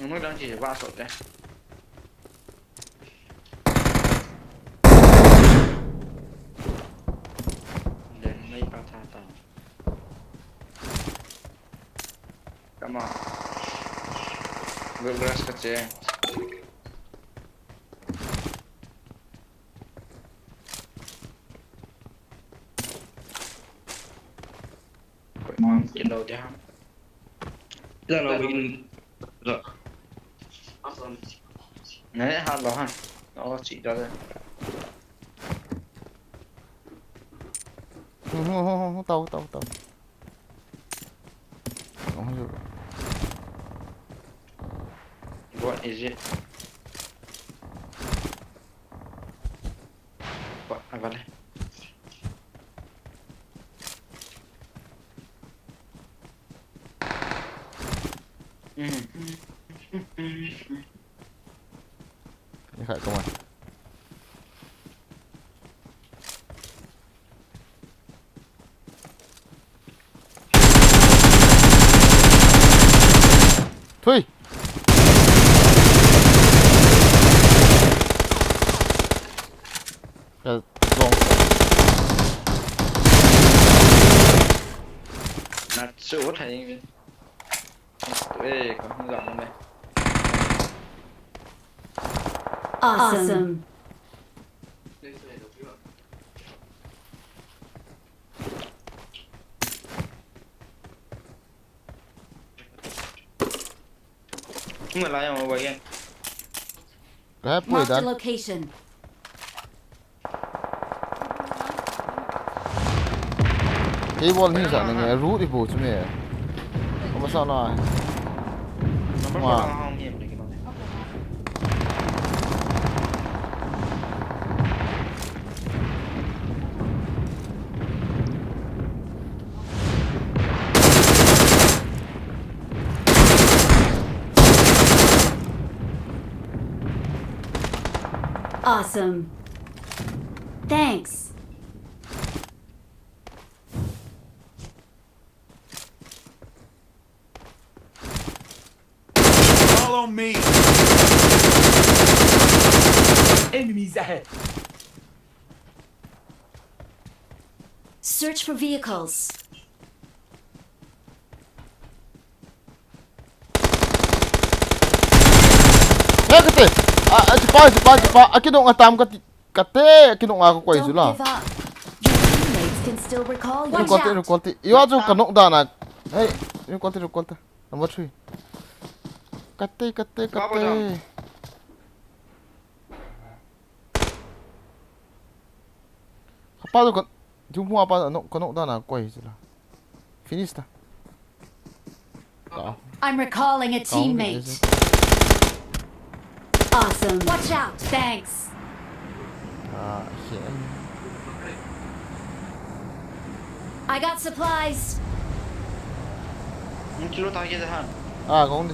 Mới đang chỉ va sột đây. Đến mấy ba tha tao. Come on. We'll rest the chair. Trên đầu cho không? Giờ nó bị rồi. Nãy han nó chỉ ra đây. tao tao tao What is it? What? Vale. Đi khai công an. Thôi. Rồi, vòng. Nạt sụt hay ê còn không dọn đây. Awesome. Không phải là mà vậy em. Rap Marked a dan. location. Cái ball hình dạng này root đi bộ chứ mẹ. Không sao nào. Number 4 không hiểm này cái này. Awesome. Thanks. Follow me. Enemies ahead. Search for vehicles. Hey, kate. Cepat. Aku nak ngatam kate. Aku nak ngaku kuai Don't sulah. give up. Your teammates can still recall you. Watch out. Quality. Iyo aja kanok dah nak. Hey, quality. Number 3. Kate. Apa tu kan? Jumpa apa kanok dah nak kuai sulah. Finish dah. I'm recalling a teammate. Awesome. Watch out. Thanks. Shit. I got supplies. Chúng nó tao kia ra. Kau ni.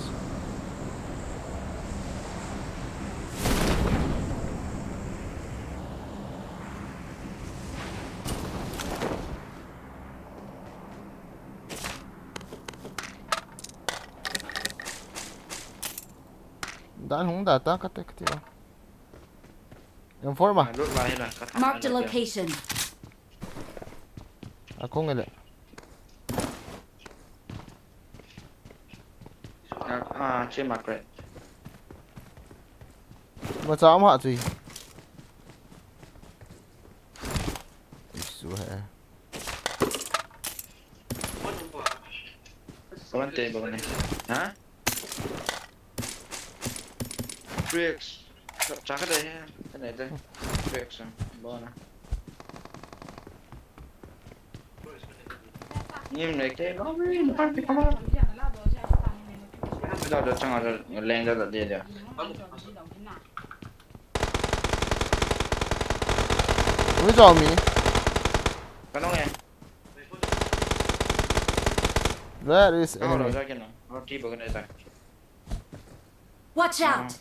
Dan không đã ta kate. Yang forma. Lút vào hay là Marked a location. Aku ngele. Trên mặt rồi. Macam apa tu? Isu hai. Có vấn đề bằng này. Hả? Brakes. Chắc cái đây. Cái này đây. Brakes. Bao nè. Nhưng này cái nó mới không biết không. Bây giờ chẳng hạn là lên ra là đi rồi. Ui giời mi. Cái nó nghe. Where is Nó rồi enemy? ra kia nào. Nó đi vào cái này rồi. Watch out.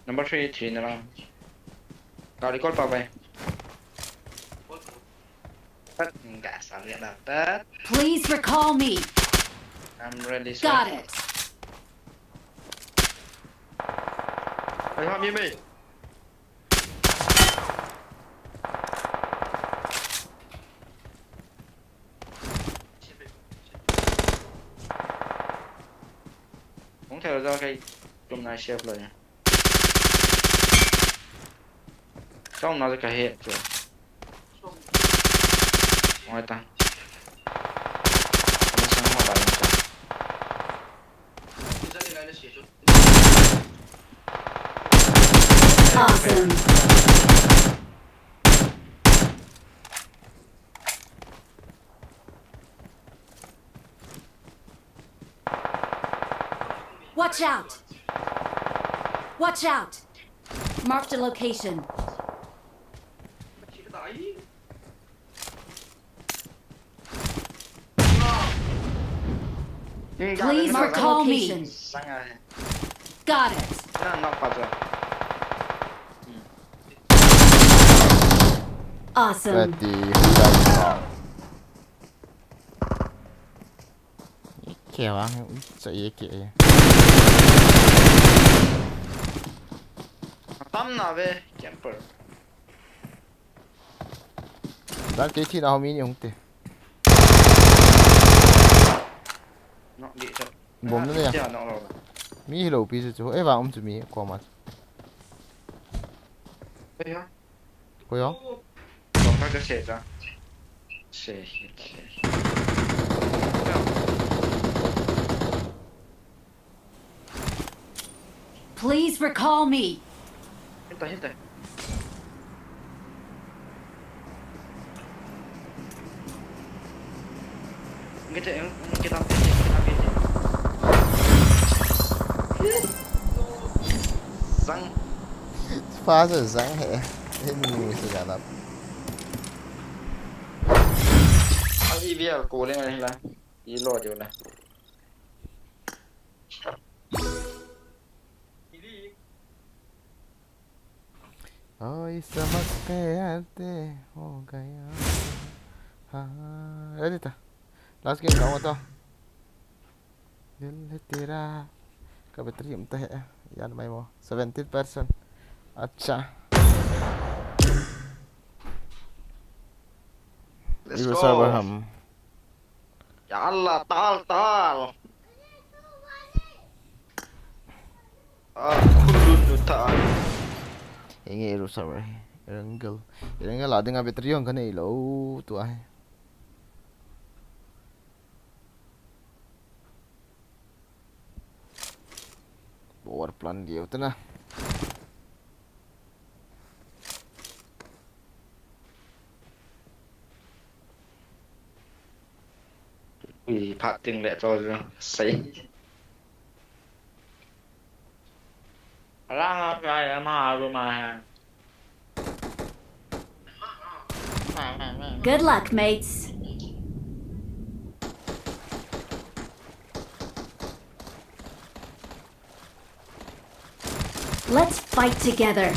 Number 3 3 nữa. Kau đi call vào về. Enggak salah dapat. Please recall me. I'm ready. Got it. Hey, hop me. Không theo ra cái trong này chef rồi nha. Trong nó là cái hệ rồi. Ngoài ta. Nó sang hoa bài ta. Awesome. Watch out! Watch out! Marked a location. Please recall me. Got it. Awesome. Berarti Iki orang saya iki ya. Tam na về camper. Dan cái chi nào mình用thế. Nó đi cho. Bom nữa nha. Dạ nó rồi. Mi hello pi chứ. Ê vào ông chú mi qua mặt. Đây hả? Có không? Còn các cái xe ra. Xe. Please recall me. Hiện tại. Kita Răng Phá rồi răng hệ. Thế mình sẽ giả lắm. Anh đi về cố lên này là đi lo điều này. Hoy समझते हो गया. हाँ ready था. Last game kamu tau. Dil tera. Ka battery umta hai. Yan mai mo 17%. अच्छा. Let's Ibu go. server ham. Ya Allah, tal. Kulun tal. Ini ibu server. Iranggal ada ngah battery yang kena ilo tu ah. Power plan dia tu nah. Vì phạt tiền lệ cho sấy. Lang cái em hà luôn mà. Good luck, mates. Let's fight together.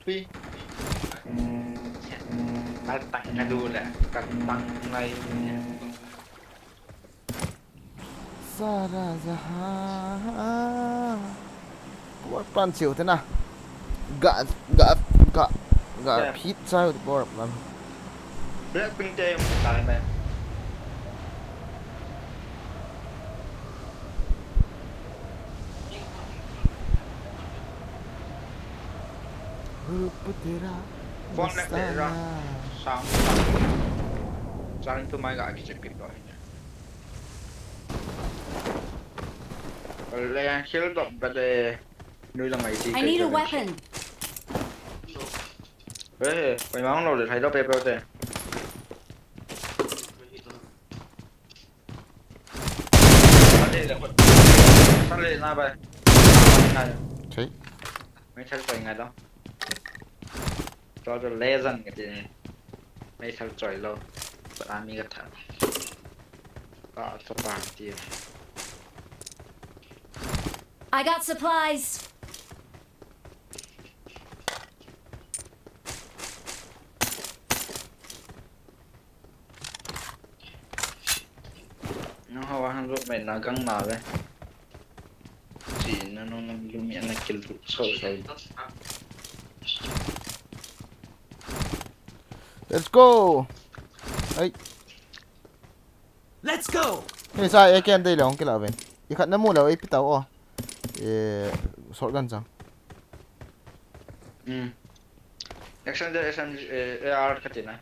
Tuy tặng là đu là tặng này Sarah Zaha. Power plan siêu thế nào? Gak hit sao được power plan. Blackpink chơi tại này. Con lại để ra sáng tôi mai gọi cái chuyện rồi lên khiếu động và để nuôi là mày gì I need a weapon. đấy mày mong đâu để thấy đâu bẹp đâu thế sao lên ra vậy Thấy mấy thằng trời ngày đó cho lê dân cái gì này mấy thằng trời lâu bạn ăn mi cái thằng có cho bạn tiền I got supplies. nó hoa hàng lúc mày nó găng nào đấy chỉ nó dùng miệng là kiểu sôi sôi. Let's go. Ấy. Let's go. Hey sai ai kan dai long kila ben. Ikat namu la ai pitau oh. Shotgun sang. Action AR cái gì này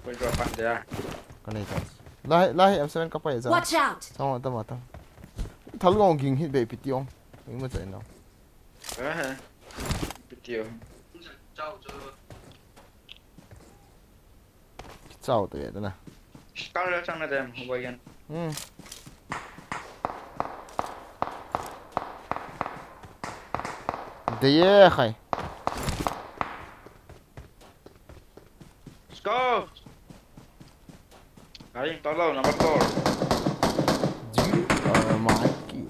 quay drop bạn đấy à Kan ni kan. Lahi M7 kapai za. Watch out. Sama tama tama. thal ngong ging hit be pitiong ing ma chai no Video. chao te da na Scarlet sang na dem hubayan. de ye khai Let's go. Aling tolong number 4. you are my key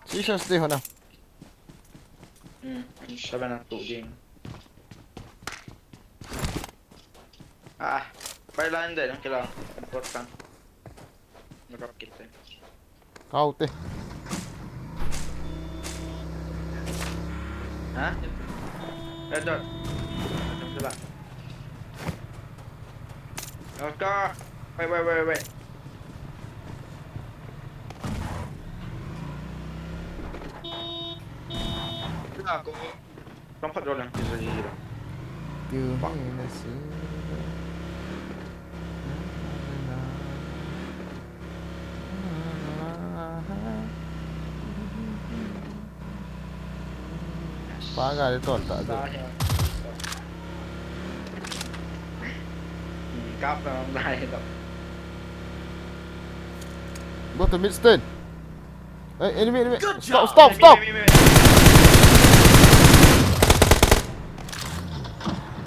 Sisha stay hona. Sabi na tubig. Byline din ang kailangan. Important. Nakapkit eh. Kaute. Ha? Red dot. Ano sila? Let's go. Wait. Ako. Tempat doang bisa hero. Paga de torta. Cáp là không dài đâu. Go to mid stone. Hey, enemy. Stop.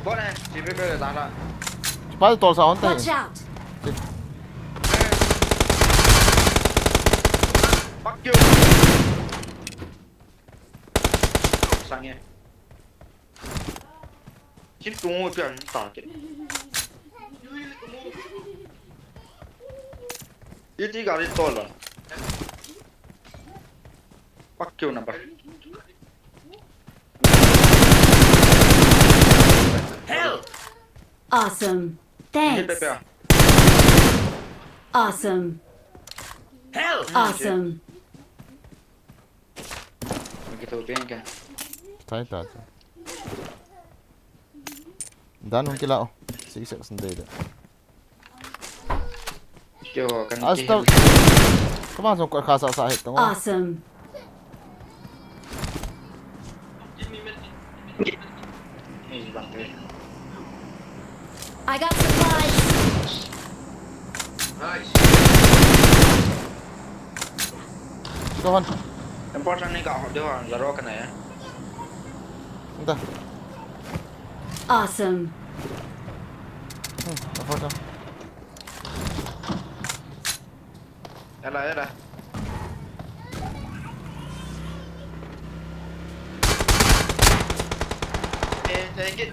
Bot này, chỉ biết bây giờ đá lại. Ba tol sa on tay. Watch out! Fuck you. Sang nghe. Chính tung một chuyện tỏ kìa. Ít gà đi to rồi. Fuck you number. Help! Awesome. Thanks. Awesome. Help! Awesome. Begitu bien. Tai ta. Dan hong kilao. 6 seconds data. Kêu cần Asta. Come on, so khasa sa hit tong. Awesome. I got supplies. Nice. Go on. Important này cậu đưa vào là cái này. Da. Awesome. Apa Đây là. Take it.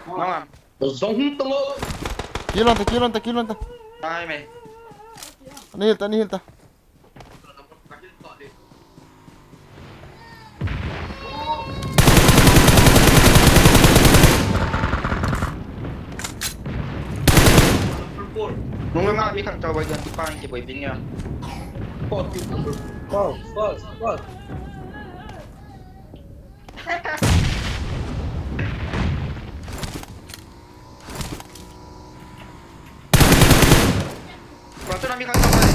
Ngon không? Giống tông ơ. Kilon ta. Ai mày? Ani hilta. Nung may mga bikang tawag yan, parang hindi pwede niya. Fuck. Bato na bikang tawag.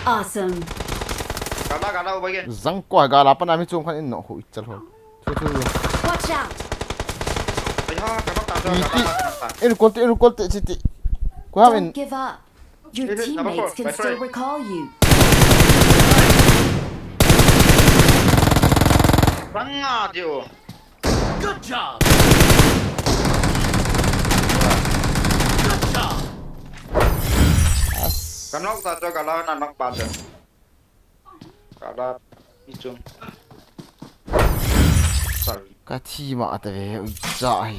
Awesome. Gala ubay yan. Zang kwa gala pa namin chung kan in no hu ichal ho. Chu. Watch out! Ay ha, kapag tato, kapag. In kolte chiti. Ko hamen Don't give up. Your Is it number teammates 4? can My still friend. recall you. Banga dio. Good job. Kanok tato gala na nok pada. Gala ichum. Sorry. ka thi ma ta ve ja hi.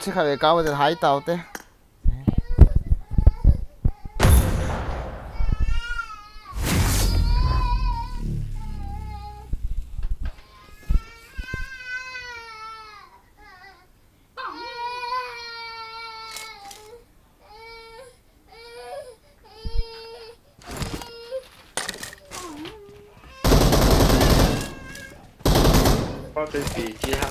chiếc khẩu cao thì hai tàu thế có cái gì kia hả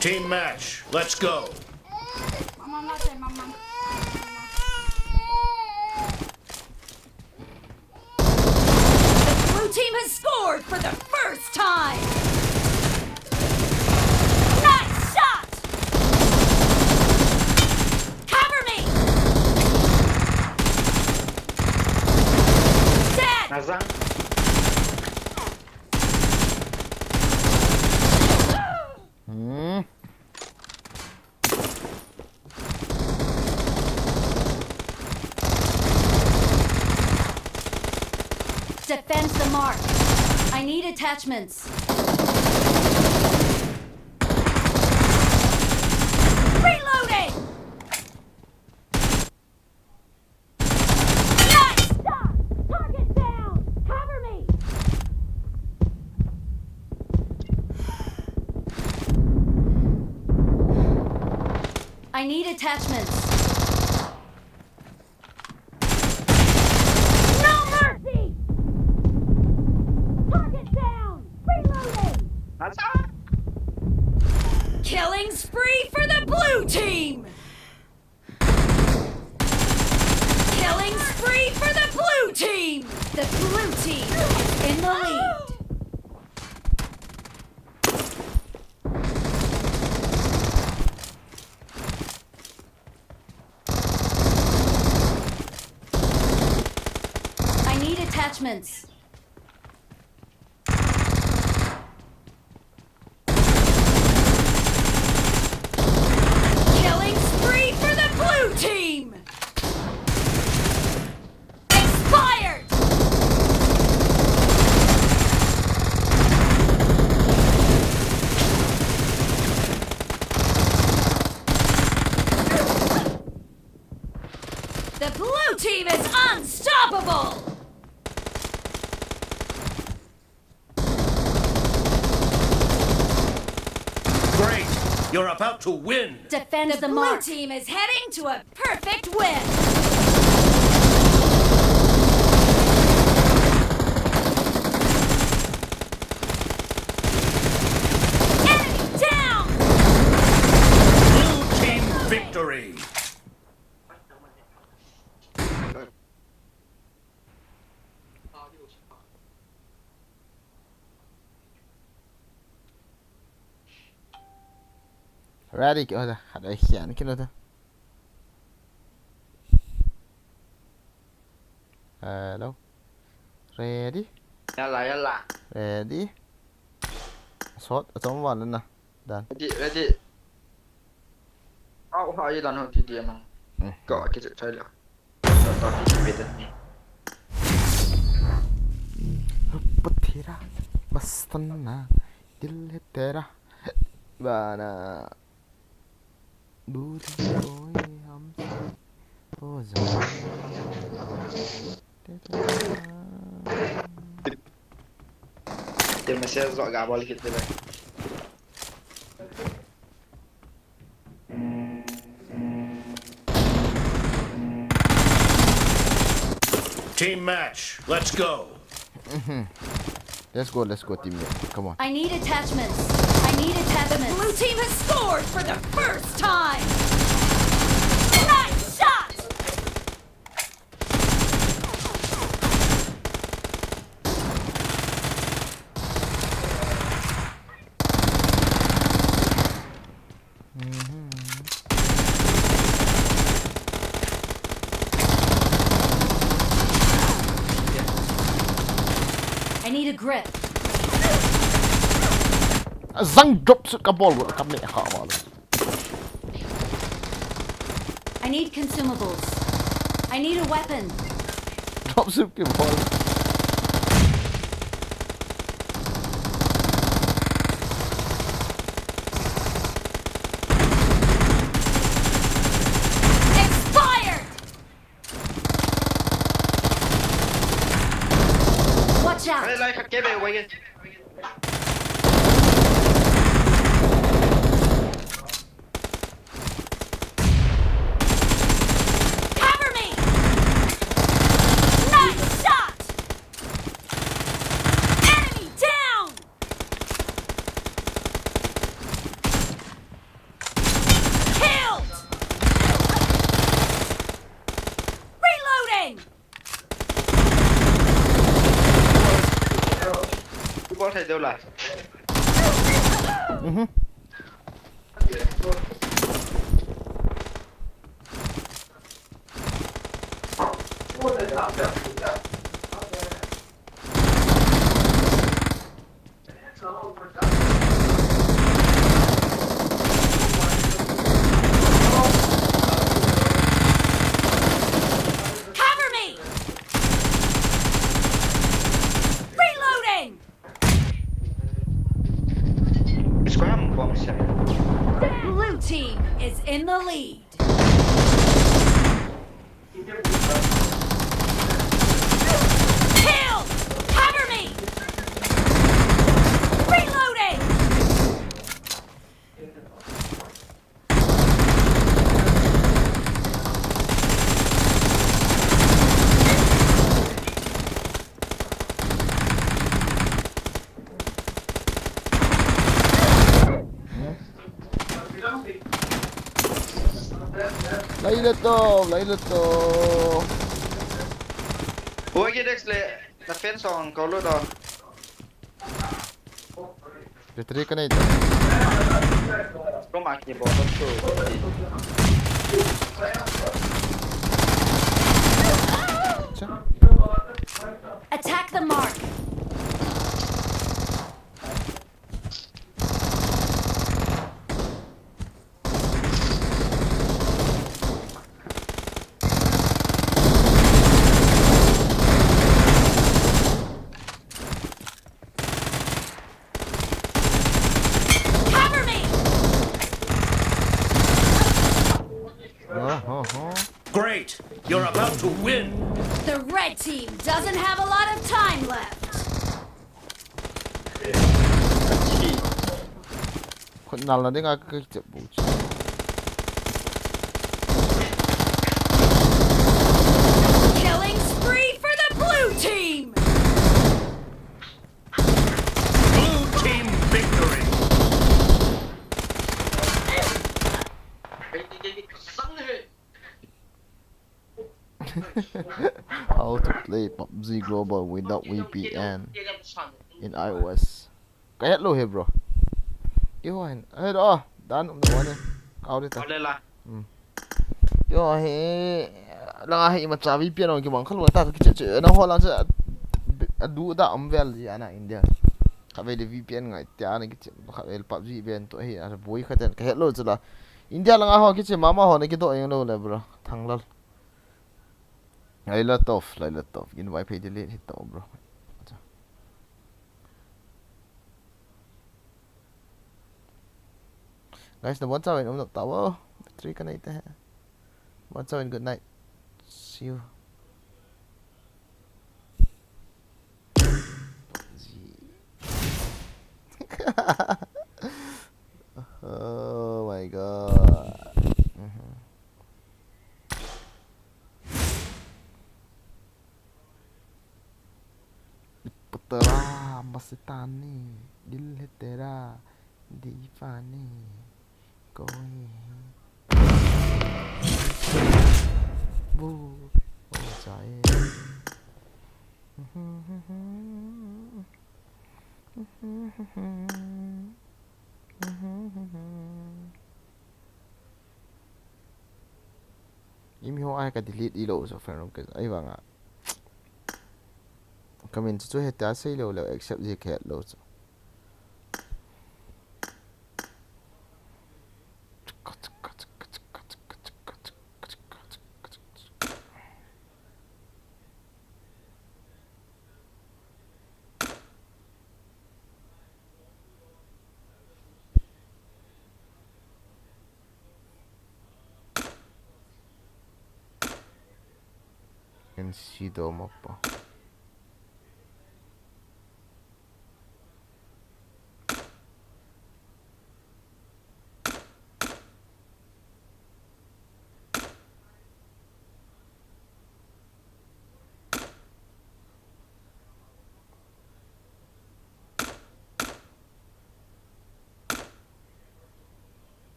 Team match. Let's go. The blue team has scored for the first time. Nice shot. Cover me. Dead. là răng Defend the mark. I need attachments. Reloading! Nice shot! Target down! Cover me! I need attachments. No mercy! Target down! Reloading! là răng Killing spree for the blue team! Killing spree for the blue team! The blue team is in the lead. I need attachments. Killing spree for the blue team! Expired! The blue team is unstoppable! Great. You're about to win. Defend the mark. Blue team is heading to a perfect win. Enemy down! Blue team victory. ready kiểu rồi hạt ấy khiển cái nữa thôi đâu ready yalla ready shot ở trong vòng lên nè done ready hỏi gì lần hồi thì điểm mà gọi cái chữ chơi được tao đi về đây तेरा बस तन्ना दिल है तेरा बाना दूर कोई हमसे हो जाए Dia masih azok gak boleh kita lagi. Team match. Let's go. Let's go teammate, come on. I need attachments. I need attachments. The blue team has scored for the first time. Nice shot! I need a grip. Răng drop sự cả ball của cắm mẹ họ vào luôn. I need consumables. I need a weapon. Drop sự cái ball. again. Cover me! Nice shot! Enemy down! Killed! Reloading! Bot hay đâu là? Cover me! Reloading! Scram bomb set. Blue team is in the lead. Kill! Cover me! Reloading! Lấy lượt to. Ủa cái Dex lệ đặt phên sòng có luôn rồi. Retreat ka na ito. Có mặc gì bỏ tốt rồi. Attack the mark. Cover me! Great! You're about to win! The red team doesn't have a lot of time left. Kung nala din nga kakit buch. Killing spree for the blue team! Blue team victory! How to play PUBG Global without VPN in iOS. Kaya lo he bro. Iwan. Ay do. Dan no ne. Kau dito. Có lên là. Yo he. Lang hi ma cha VPN on ki bang khalu ta ki che na ho lang cha adu da vel ya na India. Ka ve de VPN ngai tia ne ki che ka ve PUBG event to hi a boy khaten ka hello chula. India lang ho ki che mama ho ne ki do yang lo le bro. Thanglal. Laila tof. In wifi delete hit to bro. Guys, the one time I'm not tower. 3 ka na ito ha. One time good night. See you. Oh my god. Putera masitani dil hai tera दीवानी कोई वो हो जाए im ho ai ka delete ilo so friend ka ai wanga comment chu heta sei lo lo accept je khet lo so and see the mappa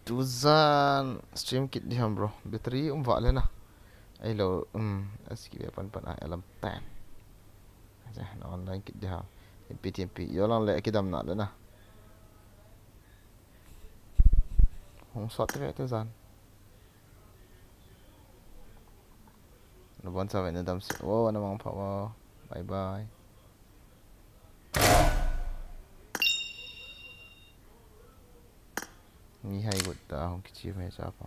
Tuzan stream kit di ham bro. Bateri vak le na. Ai lo aski be pan pan alam tan. Aja na online kit di ham. MP yo lang le Edam Nah le na. Hong sot ke Tuzan. No bon sa ven Edam. Oh na mang power. Bye bye. Ni hai gut ta hong kichi me cha pa.